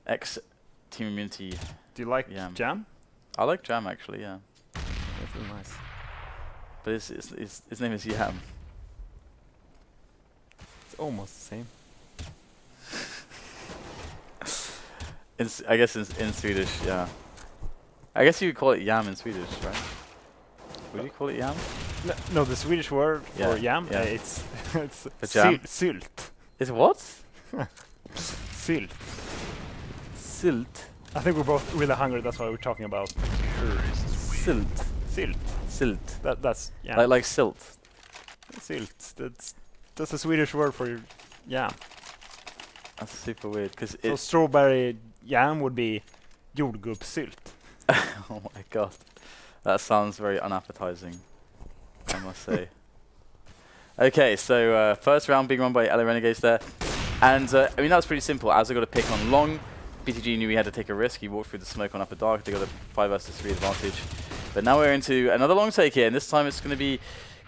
Ex-Team Immunity. Do you like Yam? Jam? I like Jam, actually, yeah. That's really nice. But his name is Yam. It's almost the same. I guess in Swedish, yeah. I guess you would call it Yam in Swedish, right? Would you call it Yam? No, the Swedish word for Yam, it's sylt. Is what? Sylt. Silt. I think we're both really hungry, that's why we're talking about Silt. Sylt. Silt. That's yeah. Like silt. Sylt. That's a Swedish word for yam. That's super weird because so strawberry yam would be jordgubbssylt. Oh my god, that sounds very unappetizing, I must say. Okay, so first round being run by LA Renegades there. And I mean, that was pretty simple. As I got a pick on long, PeetyG knew he had to take a risk. He walked through the smoke on upper dark. They got a 5 vs 3 advantage. But now we're into another long take here, and this time it's going to be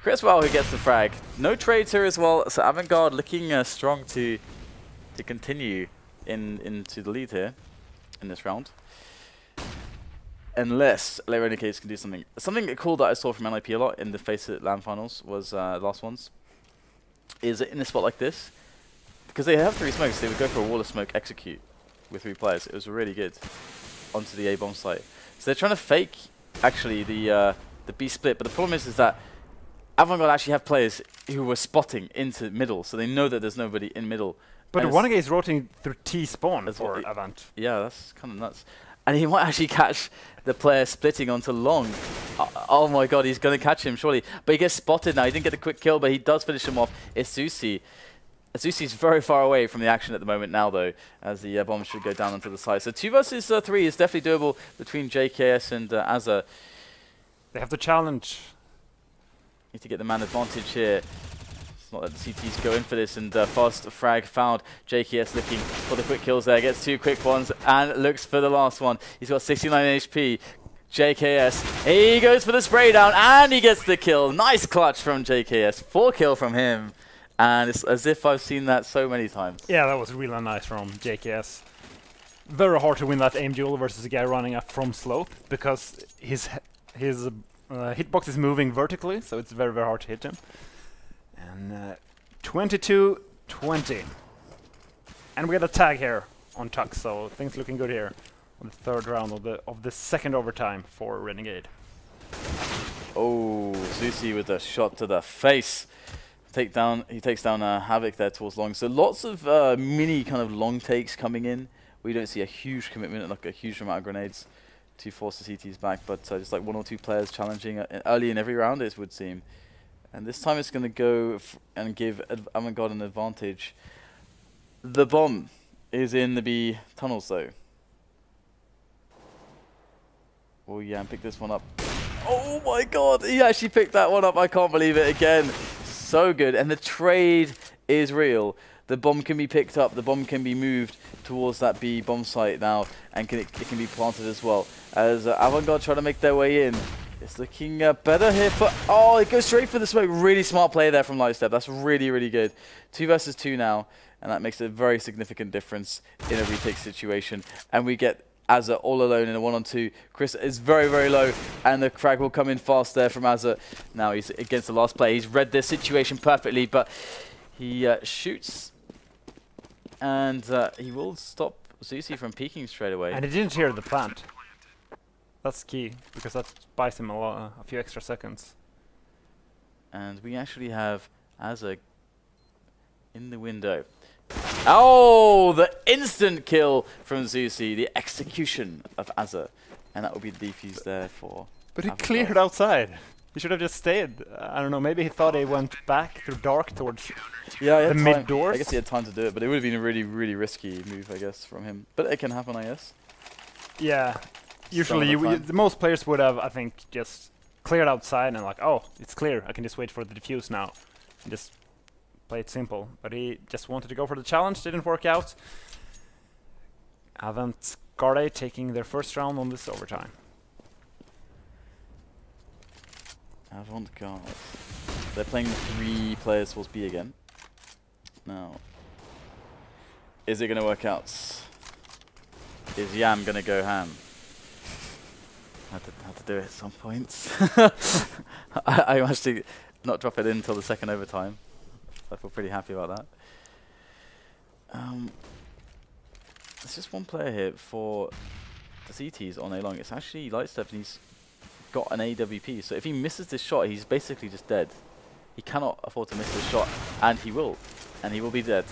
Chrisoaow who gets the frag. No trades here as well, so Avant Garde looking strong to continue into the lead here in this round. Unless LA Renegades can do something. Something cool that I saw from NIP a lot in the FACEIT LAN finals was last ones. Is in a spot like this, because they have 3 smokes, they would go for a wall of smoke execute with 3 players. It was really good onto the A bomb site. So they're trying to fake actually the B split, but the problem is that Avant Garde actually have players who were spotting into middle, so they know that there's nobody in middle. But the Renegade is rotating through T spawn for Avant. Yeah, that's kind of nuts. And he might actually catch the player splitting onto long. Oh my god, he's going to catch him, surely. But he gets spotted now. He didn't get the quick kill, but he does finish him off. It's Zusi. Zusi's very far away from the action at the moment now, though, as the bomb should go down onto the side. So 2 vs 3 is definitely doable between JKS and HaZ. They have the challenge. Need to get the man advantage here. It's not that the CTs go in for this, and fast frag found. JKS looking for the quick kills there, gets 2 quick ones, and looks for the last one. He's got 69 HP. JKS, he goes for the spray down, and he gets the kill. Nice clutch from JKS. 4 kill from him. And it's as if I've seen that so many times. Yeah, that was really nice from JKS. Very hard to win that aim duel versus a guy running up from slope, because his hitbox is moving vertically, so it's very, very hard to hit him. And 22-20. And we got a tag here on Tux, so things looking good here on the 3rd round of the second overtime for Renegade. Oh, Zusi with a shot to the face. He takes down Havoc there towards long. So lots of mini kind of long takes coming in. We don't see a huge commitment and like a huge amount of grenades to force the CTs back, but just like 1 or 2 players challenging early in every round, it would seem. And this time it's going to go and give Avant Garde an advantage. The bomb is in the B tunnels though. Oh yeah, and pick this one up. Oh my god, he actually picked that one up. I can't believe it again. So good. And the trade is real. The bomb can be picked up. The bomb can be moved towards that B bomb site now. And it can be planted as well. As Avant Garde try to make their way in. It's looking better here for... Oh, it goes straight for the smoke. Really smart play there from Lightstep. That's really, really good. 2 versus 2 now. And that makes a very significant difference in a retake situation. And we get HaZ all alone in a 1-on-2. Chris is very, very low, and the frag will come in fast there from HaZ. Now he's against the last player. He's read this situation perfectly, but he shoots, and he will stop Zusi from peeking straight away. And he didn't hear the plant. That's key, because that buys him a few extra seconds. And we actually have HaZ in the window. Oh, the instant kill from Zusi, the execution of HaZ. And that will be the defuse there for... But he cleared outside. He should have just stayed. I don't know, maybe he thought he went back through dark towards the mid doors. I guess he had time to do it, but it would have been a really, really risky move, I guess, from him. But it can happen, I guess. Yeah. Usually, the most players would have, I think, just cleared outside and like, oh, it's clear. I can just wait for the defuse now. And just play it simple. But he just wanted to go for the challenge. Didn't work out. Avant Garde taking their first round on this overtime. Avant Garde. They're playing 3 players towards B again. Now, is it going to work out? Is Yam going to go ham? Had to do it at some points. I managed to not drop it in until the second overtime. I feel pretty happy about that. There's just one player here for the CTs on A long. It's actually Lightstep, and he's got an AWP. So if he misses this shot, he's basically just dead. He cannot afford to miss this shot, and he will. And he will be dead.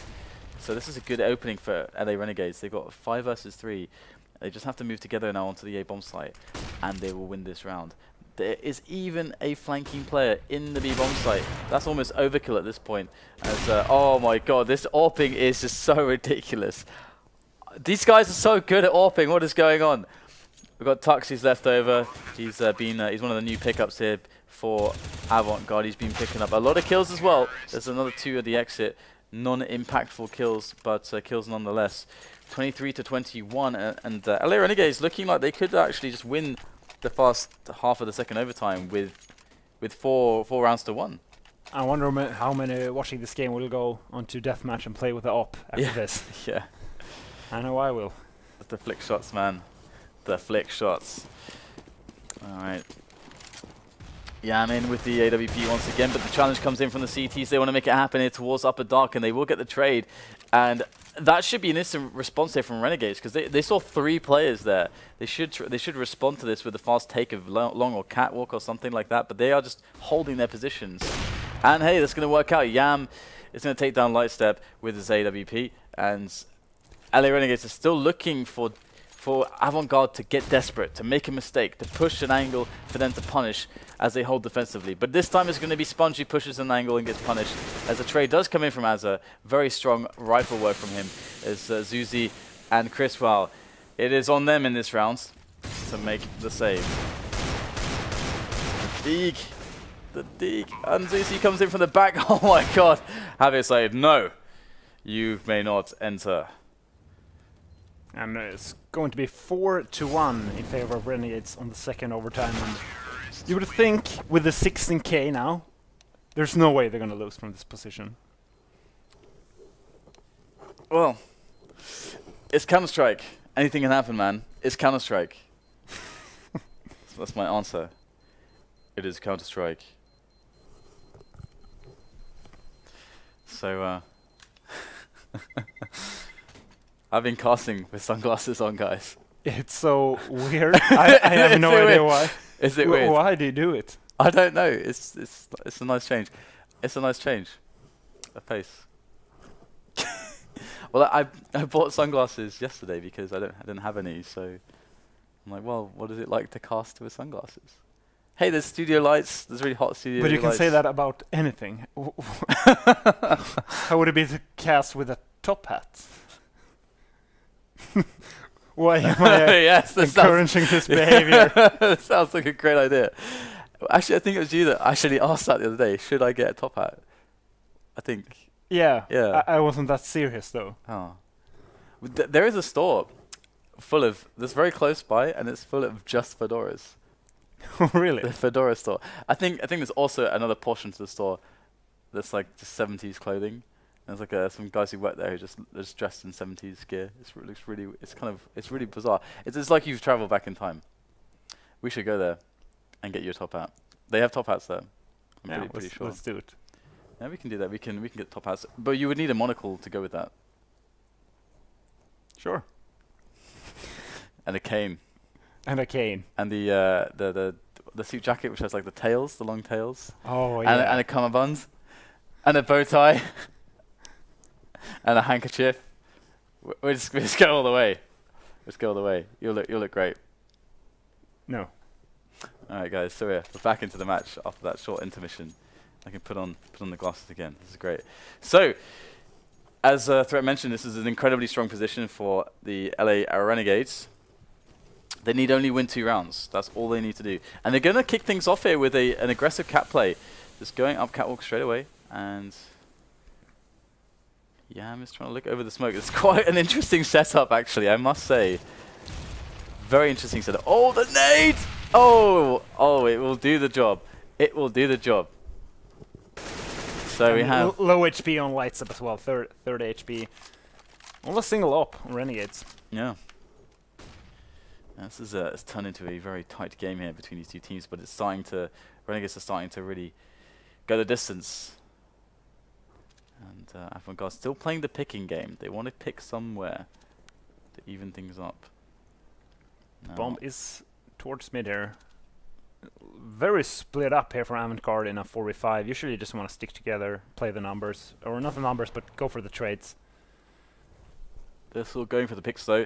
So this is a good opening for LA Renegades. They've got 5 versus 3. They just have to move together now onto the A bomb site, and they will win this round. There is even a flanking player in the B bomb site. That's almost overkill at this point. As oh my god, this AWPing is just so ridiculous. These guys are so good at AWPing. What is going on? We've got Tux, who's left over. He's he's one of the new pickups here for Avant Garde. He's been picking up a lot of kills as well. There's another 2 at the exit. Non-impactful kills, but kills nonetheless. 23 to 21, and LA Renegades looking like they could actually just win the first half of the second overtime with four rounds to 1. I wonder how many watching this game will go onto deathmatch and play with the op after this. Yeah. I know I will. The flick shots, man. The flick shots. Alright. Yaman with the AWP once again, but the challenge comes in from the CTs. They want to make it happen here towards Upper Dark, and they will get the trade. And that should be an instant response here from Renegades, because they saw 3 players there. They should respond to this with a fast take of long or catwalk or something like that, but they are just holding their positions. And hey, that's going to work out. Yam is going to take down Lightstep with his AWP, and LA Renegades are still looking for Avant Garde to get desperate, to make a mistake, to push an angle for them to punish as they hold defensively. But this time it's going to be SPUNJ who pushes an angle and gets punished, as a trade does come in from HaZ. Very strong rifle work from him as Zusi and Chrisoaow. It is on them in this round to make the save. The Deke, and Zusi comes in from the back. Oh my god. Havoc said, no, you may not enter. And it's going to be 4-1 in favor of Renegades on the second overtime. And you would think with the 16k now, there's no way they're going to lose from this position. Well, it's Counter-Strike. Anything can happen, man. It's Counter-Strike. So that's my answer. It is Counter-Strike. So, I've been casting with sunglasses on, guys. It's so weird. I have no idea why. Is it weird? Why do you do it? I don't know. It's a nice change. It's a nice change. A pace. Well, I bought sunglasses yesterday because I didn't have any, so I'm like, well, what is it like to cast with sunglasses? Hey, there's studio lights. There's really hot studio lights. But you can say that about anything. How would it be to cast with a top hat? Why am I yes, encouraging this behavior? That sounds like a great idea. Actually, I think it was you that actually asked that the other day. Should I get a top hat? I think. Yeah. Yeah. I wasn't that serious though. Oh. There is a store full of, that's very close by, and it's full of just fedoras. Really? The fedora store. I think there's also another portion to the store that's like just 70s clothing. There's like some guys who work there who just dressed in 70s gear. Looks really, it's really bizarre. It's like you've traveled back in time. We should go there and get you a top hat. They have top hats there. I'm pretty sure. Let's do it. Yeah, we can do that. We can get top hats, but you would need a monocle to go with that. Sure. And a cane. And a cane. And the suit jacket, which has like the tails, the long tails. Oh yeah. And a cummerbund. And a bow tie. And a handkerchief. We just go all the way. Let's go all the way. You'll look great. No. All right, guys. So we're back into the match after that short intermission. I can put on the glasses again. This is great. So, as Threat mentioned, this is an incredibly strong position for the LA Renegades. They need only win 2 rounds. That's all they need to do. And they're going to kick things off here with an aggressive cat play. Just going up catwalk straight away. And yeah, I'm just trying to look over the smoke. It's quite an interesting setup, actually, I must say. Very interesting setup. Oh, the nade! Oh, it will do the job. It will do the job. So we have low HP on Lightstep as well, 30 HP. Almost single up on Renegades. Yeah. This is it's turned into a very tight game here between these two teams, but Renegades are starting to really go the distance. And Avant Garde still playing the picking game. They want to pick somewhere to even things up. Bomb is towards mid here. Very split up here from Avant Garde in a 4v5. Usually you just want to stick together, play the numbers. Or not the numbers, but go for the trades. They're still going for the picks though.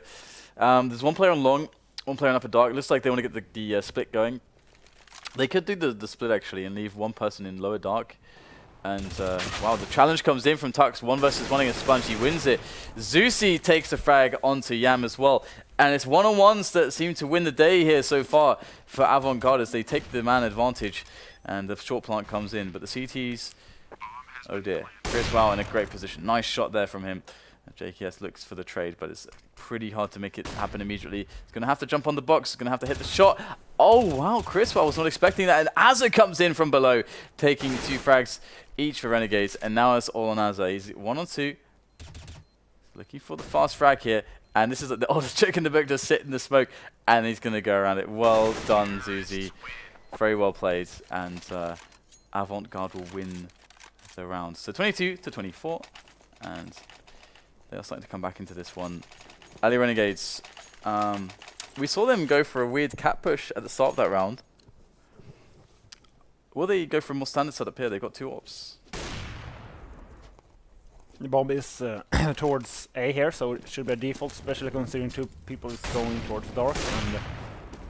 There's one player on long, one player on upper dark. Looks like they want to get the split going. They could do the split actually and leave one person in lower dark. And wow, the challenge comes in from Tux. 1 versus 1 against SPUNJ. He wins it. Zusi takes the frag onto Yam as well. And it's one-on-ones that seem to win the day here so far for Avant Garde as they take the man advantage. And the short plant comes in. But the CTs, oh dear. Chrisoaow in a great position. Nice shot there from him. JKS looks for the trade, but it's pretty hard to make it happen immediately. He's going to have to jump on the box. He's going to have to hit the shot. Oh, wow. Chrisoaow was not expecting that. And HaZ comes in from below, taking 2 frags each for Renegades. And now it's all on HaZ. He's 1 on 2. Looking for the fast frag here. And this is the oldest trick in the book, just sit in the smoke. And he's going to go around it. Well done, Zusi. Very well played. And Avant Garde will win the round. So 22-24. And they are starting to come back into this one. LA Renegades. We saw them go for a weird cat push at the start of that round. Will they go for a more standard setup here? They've got 2 ops. The bomb is towards A here, so it should be a default, especially considering 2 people is going towards dark.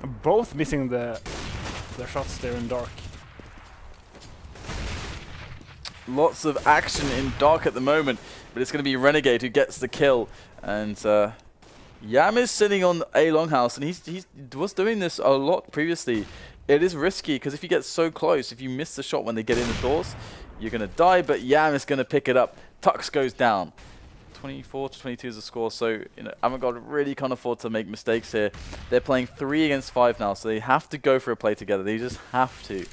And both missing their shots there in dark. Lots of action in dark at the moment, but it's going to be Renegade who gets the kill. And Yam is sitting on a longhouse, and he was doing this a lot previously. It is risky, because if you get so close, if you miss the shot when they get in the doors, you're going to die, but Yam is going to pick it up. Tux goes down. 24-22 is the score, so Avant Garde really can't afford to make mistakes here. They're playing 3 against 5 now, so they have to go for a play together. They just have to.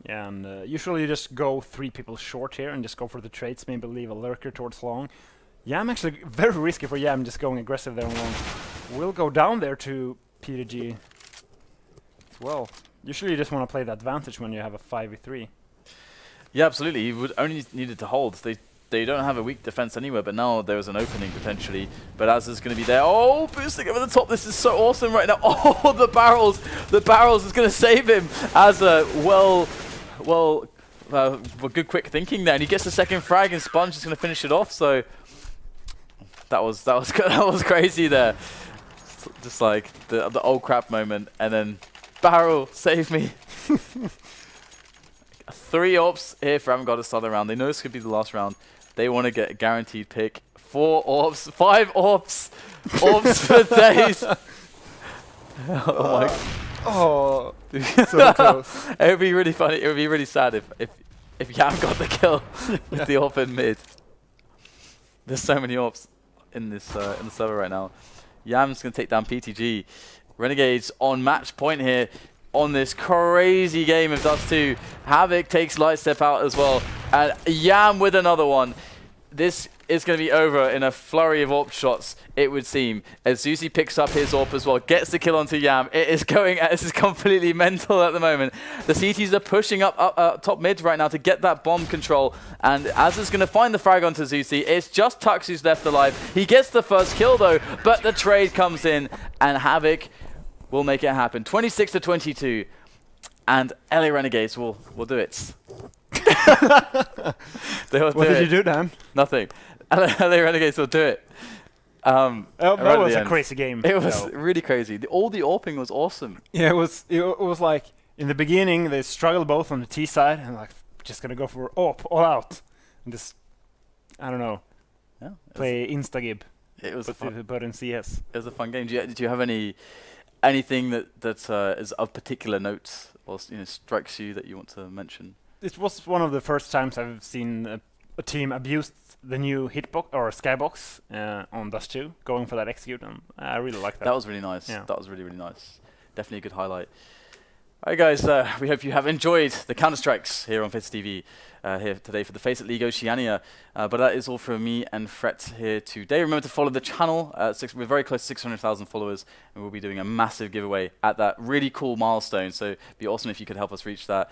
Yeah, and usually you just go 3 people short here and just go for the trades, maybe leave a lurker towards long. Yam actually very risky for Yam, just going aggressive there on long. Will go down there to PeetyG as well. Usually you just want to play the advantage when you have a 5v3. Yeah, absolutely. He would only needed to hold. They don't have a weak defense anywhere, but now there is an opening potentially. But HaZ is going to be there. Oh, boosting over the top. This is so awesome right now. Oh, the barrels. The barrels is going to save him. As good quick thinking there. And he gets the second frag, and SPUNJ is going to finish it off. So that was crazy there. just like the old crap moment, and then barrel, save me. 3 orbs here for Avant Garde to start the round. They know this could be the last round. They want to get a guaranteed pick. 4 orbs, 5 orbs, orbs for days. Oh my. Oh, so close. It would be really funny. It would be really sad if Yam got the kill with the AWP in mid. There's so many AWPs in this in the server right now. Yam's gonna take down PeetyG. Renegades on match point here on this crazy game of Dust 2. Havoc takes Lightstep out as well, and Yam with another one. This is going to be over in a flurry of AWP shots, it would seem, as Zuzi picks up his AWP as well, gets the kill onto Yam. It is going, this is completely mental at the moment. The CTs are pushing up top mid right now to get that bomb control, and HaZ is going to find the frag onto Zuzi. It's just Tux who's left alive. He gets the first kill though, but the trade comes in, and Havoc will make it happen. 26-22, and LA Renegades will do it. What did you do, Dan? Nothing. LA Renegades will do it. That was a crazy game. It was really crazy. All the AWPing was awesome. Yeah, it was like, in the beginning, they struggled both on the T side, and like, just gonna go for AWP, all out. And just, I don't know, play Instagib. It was but in CS. It was a fun game. Did you have anything that is of particular note, or strikes you that you want to mention? It was one of the first times I've seen a team abuse the new hitbox or skybox on Dust 2, going for that execute, and I really like that. That was really nice. Yeah. That was really, really nice. Definitely a good highlight. All right, guys, we hope you have enjoyed the Counter-Strikes here on FACEIT TV here today for the FACEIT League Oceania. But that is all from me and Fret here today. Remember to follow the channel. We're very close to 600,000 followers, and we'll be doing a massive giveaway at that really cool milestone. So it'd be awesome if you could help us reach that.